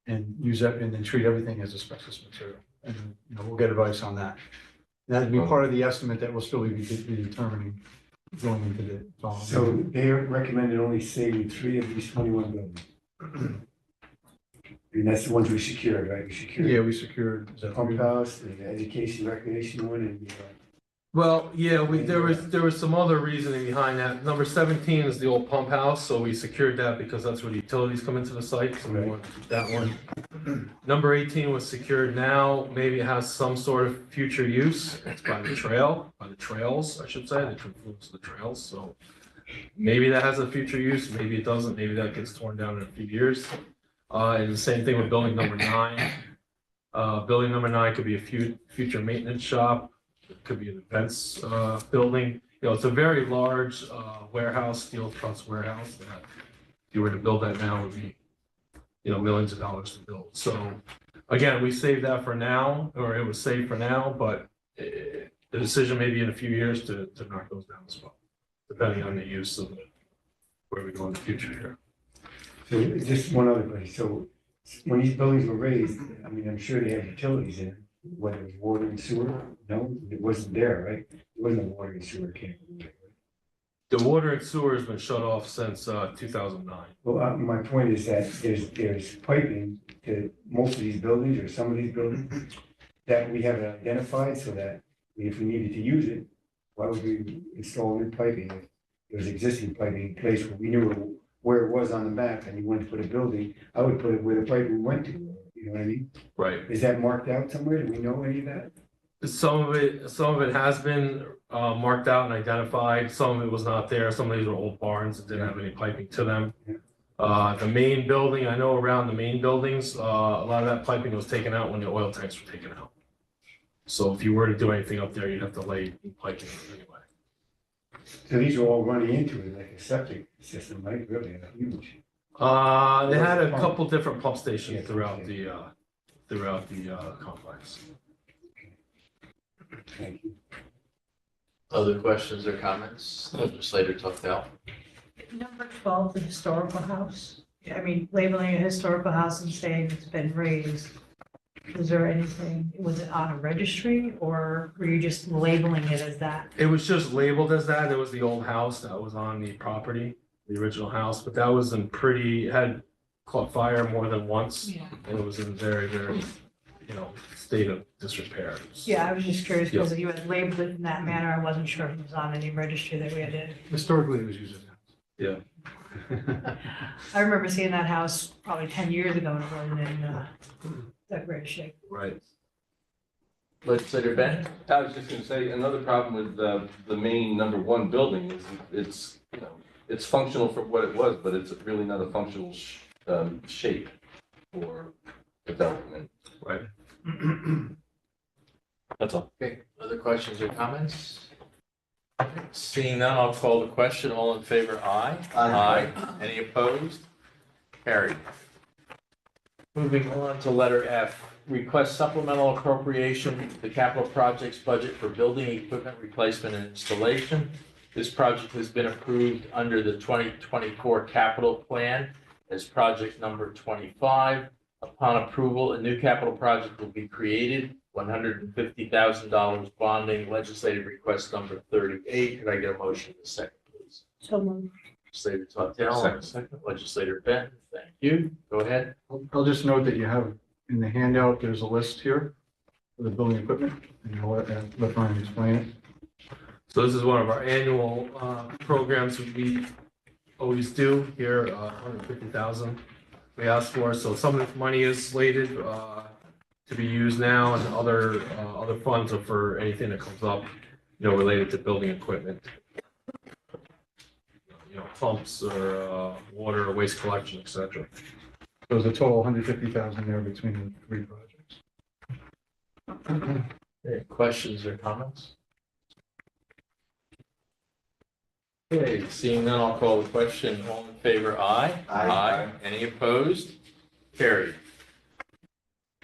and use that, and then treat everything as asbestos material. And, you know, we'll get advice on that. That'd be part of the estimate that we'll still be determining going into the following. So they recommended only saving 3 of these 21 buildings. And that's the ones we secured, right? We secured Yeah, we secured, is the that pump house, the education recreation one, and Well, yeah, there was some other reasoning behind that. Number 17 is the old pump house, so we secured that because that's where the utilities come into the site, so we want to keep that one. Number 18 was secured now, maybe it has some sort of future use. It's by the trails, I should say, that confluence the trails, so maybe that has a future use, maybe it doesn't, maybe that gets torn down in a few years. And the same thing with building number 9. Building number 9 could be a future maintenance shop. It could be an events building. You know, it's a very large warehouse, steel truss warehouse that if you were to build that now, it would be, you know, millions of dollars to build. So again, we saved that for now, or it was saved for now, but the decision may be in a few years to knock those down as well, depending on the use of where we go in the future here. so just one other question. So when these buildings were raised, I mean, I'm sure they had utilities in it, whether it was water and sewer. No, it wasn't there, right? It wasn't a water and sewer camp. The water and sewer has been shut off since 2009. Well, my point is that there's piping to most of these buildings or some of these buildings that we haven't identified, so that if we needed to use it, why would we install new piping if there's existing piping in place where we knew where it was on the map and you wanted to put a building? I would put it where the piping went to. You know what I mean? Right. Is that marked out somewhere? Do we know any of that? Some of it has been marked out and identified. Some of it was not there. Some of these were old barns that didn't have any piping to them. The main building, I know around the main buildings, a lot of that piping was taken out when the oil tanks were taken out. So if you were to do anything up there, you'd have to lay piping anyway. So these are all running into it like a septic system, right? Really huge. They had a couple different pump stations throughout the complex. Thank you. Other questions or comments? Legislator Tuftel. Number 12, the historical house. I mean, labeling a historical house and saying it's been raised. Was there anything, was it on a registry or were you just labeling it as that? It was just labeled as that. It was the old house that was on the property, the original house, but that was it had caught fire more than once. Yeah. And it was in very, very, you know, state of disrepair. Yeah, I was just curious because you had labeled it in that manner. I wasn't sure if it was on any registry that we had to. Historically, it was used as a house. Yeah. I remember seeing that house probably 10 years ago and it wasn't in that great shape. Right. Legislator Bennett. I was just gonna say, another problem with the main number 1 building is it's, you know, it's functional for what it was, but it's really not a functional shape for development. Right. That's all. Okay, other questions or comments? Seeing none, I'll call the question. All in favor, aye. Aye. Any opposed? Carried. Moving on to letter F, request supplemental appropriation to the capital projects budget for building equipment replacement and installation. This project has been approved under the 2024 capital plan as project number 25. Upon approval, a new capital project will be created, $150,000 bonding, legislative request number 38. Could I get a motion in a second, please? So moved. Legislator Tuftel, and a second. Legislator Benton, thank you. Go ahead. I'll just note that you have in the handout, there's a list here for the building equipment, and I'll let Ryan explain it. So this is one of our annual programs we always do here, 150,000 we asked for. So some of this money is slated to be used now, and other funds are for anything that comes up, you know, related to building equipment. You know, pumps or water or waste collection, et cetera. So there's a total 150,000 there between the 3 projects. Any questions or comments? Okay, seeing none, I'll call the question. All in favor, aye. Aye. Any opposed? Carried.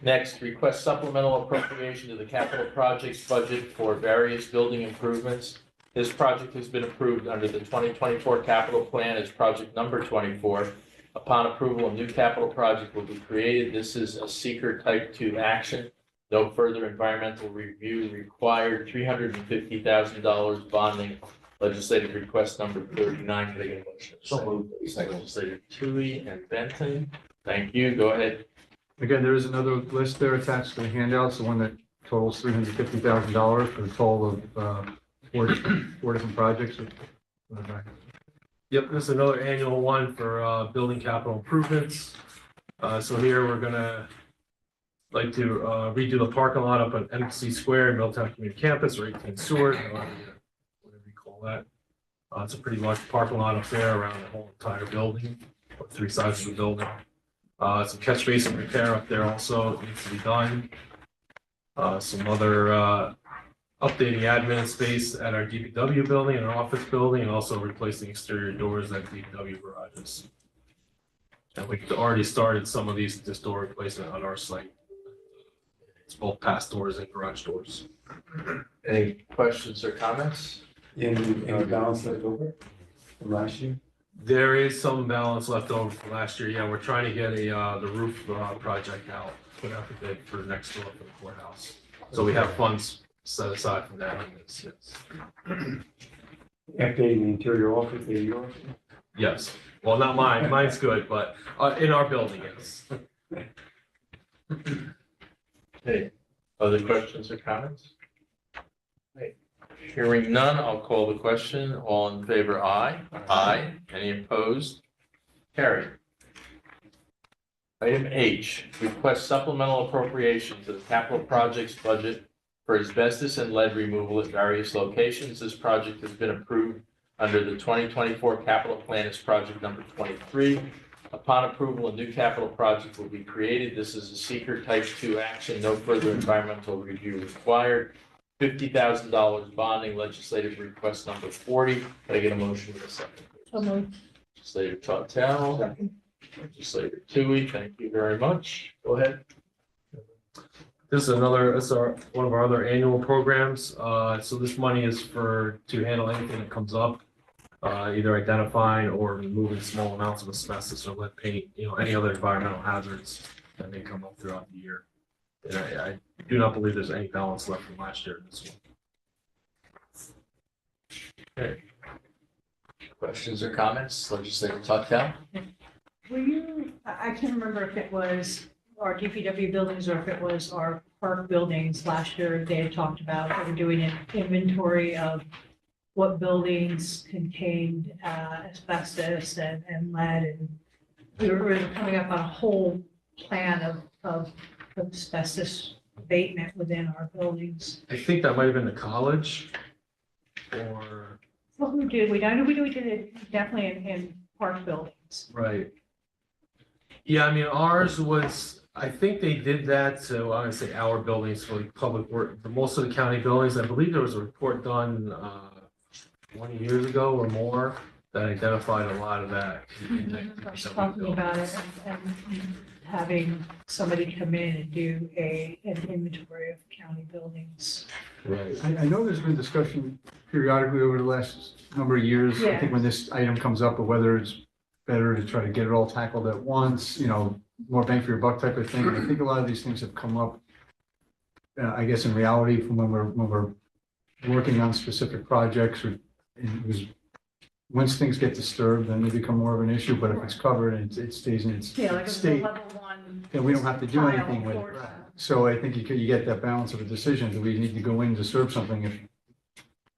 Next, request supplemental appropriation to the capital projects budget for various building improvements. This project has been approved under the 2024 capital plan as project number 24. Upon approval, a new capital project will be created. This is a seeker type 2 action. No further environmental review required. $350,000 bonding. Legislative request number 39. Can I get a motion? So moved. Legislator Tui and Benton. Thank you. Go ahead. Again, there is another list there attached to the handouts, the one that totals $350,000 for a total of four different projects. Yep, this is another annual one for building capital improvements. So here we're gonna like to redo the parking lot up at MC Square, Middletown Community Campus, or 18 Seward, whatever you call that. It's a pretty large parking lot up there around the whole entire building, three sides of the building. Some catch basin repair up there also needs to be done. Some other updating admin space at our DPW building and our office building, and also replacing exterior doors at DPW garages. And we've already started some of these this door replacement on our site. It's both pass doors and garage doors. Any questions or comments? Any balance left over from last year? There is some balance left over from last year. Yeah, we're trying to get the roof project out, put out the bid for next door for the courthouse. So we have funds set aside for that. Yes. Updating the interior office, the yours? Yes. Well, not mine. Mine's good, but in our building, yes. Hey, other questions or comments? Hey, hearing none, I'll call the question. All in favor, aye. Aye. Any opposed? Carried. Item H, request supplemental appropriation to the capital projects budget for asbestos and lead removal at various locations. This project has been approved under the 2024 capital plan as project number 23. Upon approval, a new capital project will be created. This is a seeker type 2 action. No further environmental review required. $50,000 bonding. Legislative request number 40. Can I get a motion in a second? So moved. Legislator Tautel. Legislator Tui, thank you very much. Go ahead. This is one of our other annual programs. So this money is to handle anything that comes up, either identifying or removing small amounts of asbestos or lead paint, any other environmental hazards that may come up throughout the year. And I do not believe there's any balance left from last year in this one. Okay. Questions or comments? Legislator Tautel. I can't remember if it was our DPW buildings or if it was our park buildings. Last year, they had talked about, they were doing an inventory of what buildings contained asbestos and lead, and we were coming up on a whole plan of asbestos abatement within our buildings. I think that might have been the college or. What we did, I know we did it definitely in park buildings. Right. Yeah, I mean, ours was, I think they did that, so I would say our buildings for like public work, for most of the county buildings. I believe there was a report done 20 years ago or more that identified a lot of that. I was talking about it and having somebody come in and do an inventory of county buildings. Right. I know there's been discussion periodically over the last number of years. I think when this item comes up, of whether it's better to try to get it all tackled at once, more bang for your buck type of thing. And I think a lot of these things have come up, I guess, in reality from when we're working on specific projects, or it was, once things get disturbed, then they become more of an issue. But if it's covered and it stays in its Yeah, like a state, level one. then we don't have to do tile anything with it. or- So I think you get that balance of a decision. Do we need to go in and disturb something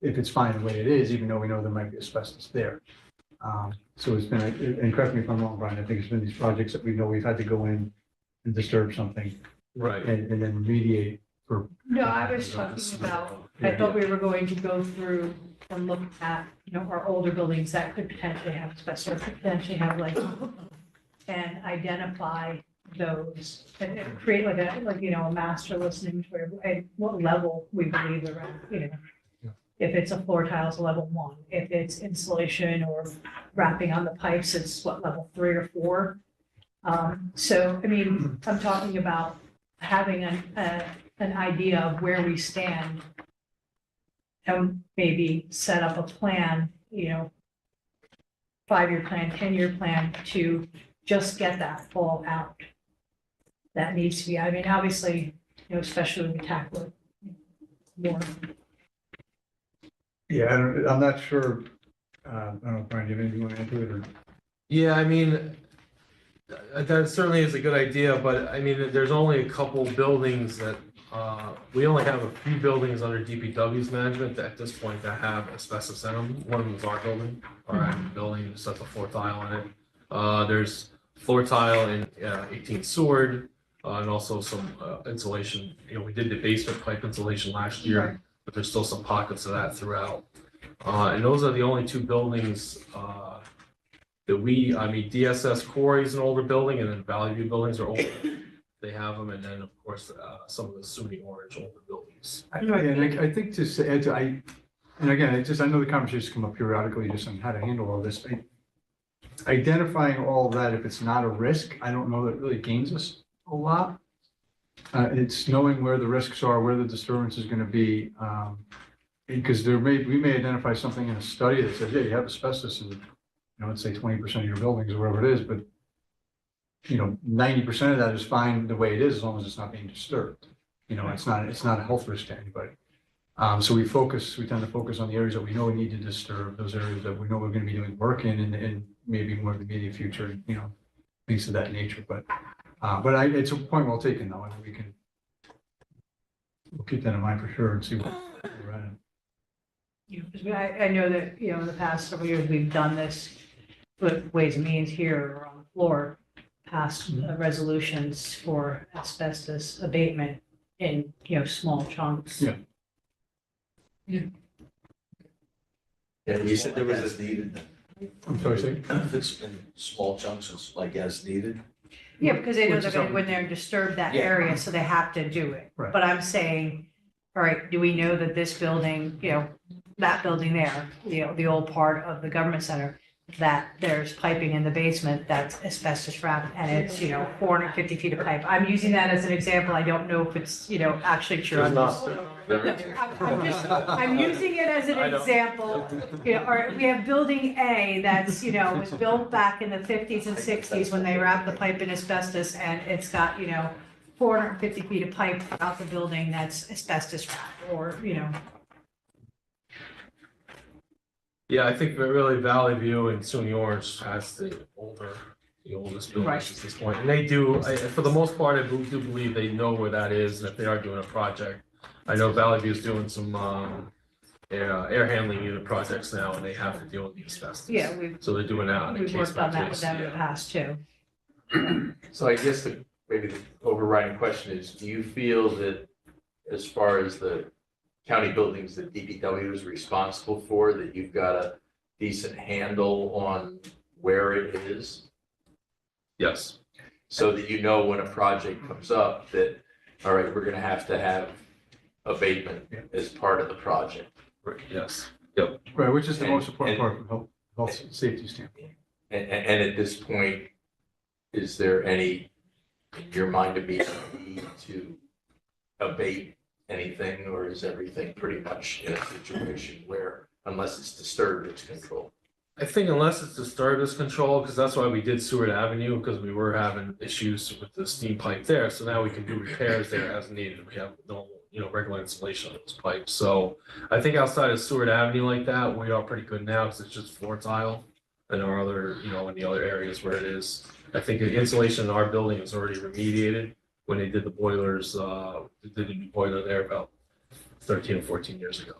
if it's fine the way it is, even though we know there might be asbestos there? So it's been, and correct me if I'm wrong, Brian, I think it's been these projects that we know we've had to go in and disturb something Right. and then remediate for. No, I was talking about, I thought we were going to go through and look at, our older buildings that could potentially have asbestos, could potentially have like, and identify those and create like a master list inventory of at what level we believe they're at, If it's a floor tiles, level 1. If it's insulation or wrapping on the pipes, it's level 3 or 4. So, I mean, I'm talking about having an idea of where we stand and maybe set up a plan, 5-year plan, 10-year plan to just get that fall out. That needs to be, I mean, obviously, especially when we tackle it more. Yeah, I'm not sure, I don't know, Brian, do you have anything you want to add to it, or? Yeah, I mean, that certainly is a good idea, but I mean, there's only a couple buildings that, we only have a few buildings under DPW's management at this point that have asbestos in them. One of them is our building, our active building, just at the floor tile in it. There's floor tile in 18 Seward, and also some insulation. We did the basement pipe insulation last year, but there's still some pockets of that throughout. And those are the only two buildings that DSS Quarry is an older building, and then Valley View buildings are older. They have them, and then of course some of the SUNY Orange older buildings. I think to add to, and again, I know the conversations come up periodically just on how to handle all this. Identifying all that, if it's not a risk, I don't know that really gains us a lot. It's knowing where the risks are, where the disturbance is going to be. Because we may identify something in a study that says, yeah, you have asbestos in, let's say 20% of your buildings or wherever it is, but 90% of that is fine the way it is, as long as it's not being disturbed. It's not a health risk to anybody. So we tend to focus on the areas that we know we need to disturb, those areas that we know we're going to be doing work in maybe more in the immediate future, things of that nature. But it's a point well taken though, and we'll keep that in mind for sure and see what we're at. Because I know that, in the past several years, we've done this with Ways and Means here or on the floor, passed resolutions for asbestos abatement in, small chunks. Yeah. Yeah, you said there was As needed, I'm sorry, say? if it's in small chunks, it's like as needed. Yeah, because they know Which they're is going to something- go in there and disturb that Yeah. area, so they have to do it. Right. But I'm saying, all right, do we know that this building, that building there, the old part of the government center, that there's piping in the basement that's asbestos wrapped and it's, 450 feet of pipe. I'm using that as an example. I don't know if it's, actually true. I'm using it as an example. Or we have building A that's, was built back in the 50s and 60s when they wrapped the pipe in asbestos, and it's got, 450 feet of pipe throughout the building that's asbestos wrapped, or, Yeah, I think that really Valley View and SUNY Orange has the oldest buildings at this point. And they do, for the most part, I do believe they know where that is, and if they are doing a project. I know Valley View is doing some air handling unit projects now, and they have to deal with the asbestos. Yeah, So they're doing that on a we've case worked by on that with case. them in the past too. So I guess maybe the overriding question is, do you feel that as far as the county buildings that DPW is responsible for, that you've got a decent handle on where it is? Yes, So that when a project comes up that, all right, we're gonna have abatement as part of the project. right, yes. Right, which is the most important And- part from health safety standpoint. And at this point, is there any, in your mind, immediate need to abate anything, or is everything pretty much in a situation where unless it's disturbed, it's controlled? I think unless it's disturbance control, because that's why we did Seward Avenue, because we were having issues with the steam pipe there. So now we can do repairs there as needed. We have normal, regular installation of those pipes. So I think outside of Seward Avenue like that, we are pretty good now because it's just floor tile. And our other, in the other areas where it is. I think the insulation in our building is already remediated when they did the boilers, they did a new boiler there about 13 or 14 years ago.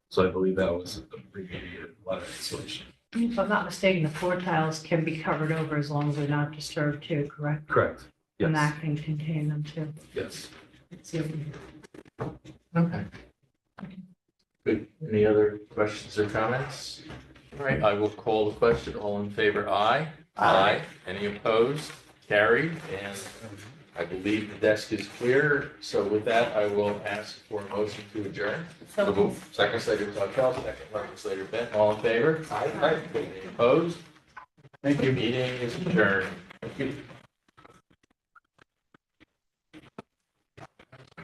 So I believe that was remediated, a lot of insulation. If I'm not mistaken, the floor tiles can be covered over as long as they're not disturbed too, correct? Correct. And Yes, that can contain them too. yes. Let's see if we can- Okay. Good. Any other questions or comments? All right, I will call the question. All in favor, aye. Aye. Any opposed? Carried. And I believe the desk is clear. So with that, I will ask for a motion to adjourn. So move. Second, legislator Tonto, second, legislator Bent. All in favor? Aye. Any opposed? Thank you. Meeting is adjourned. Thank you.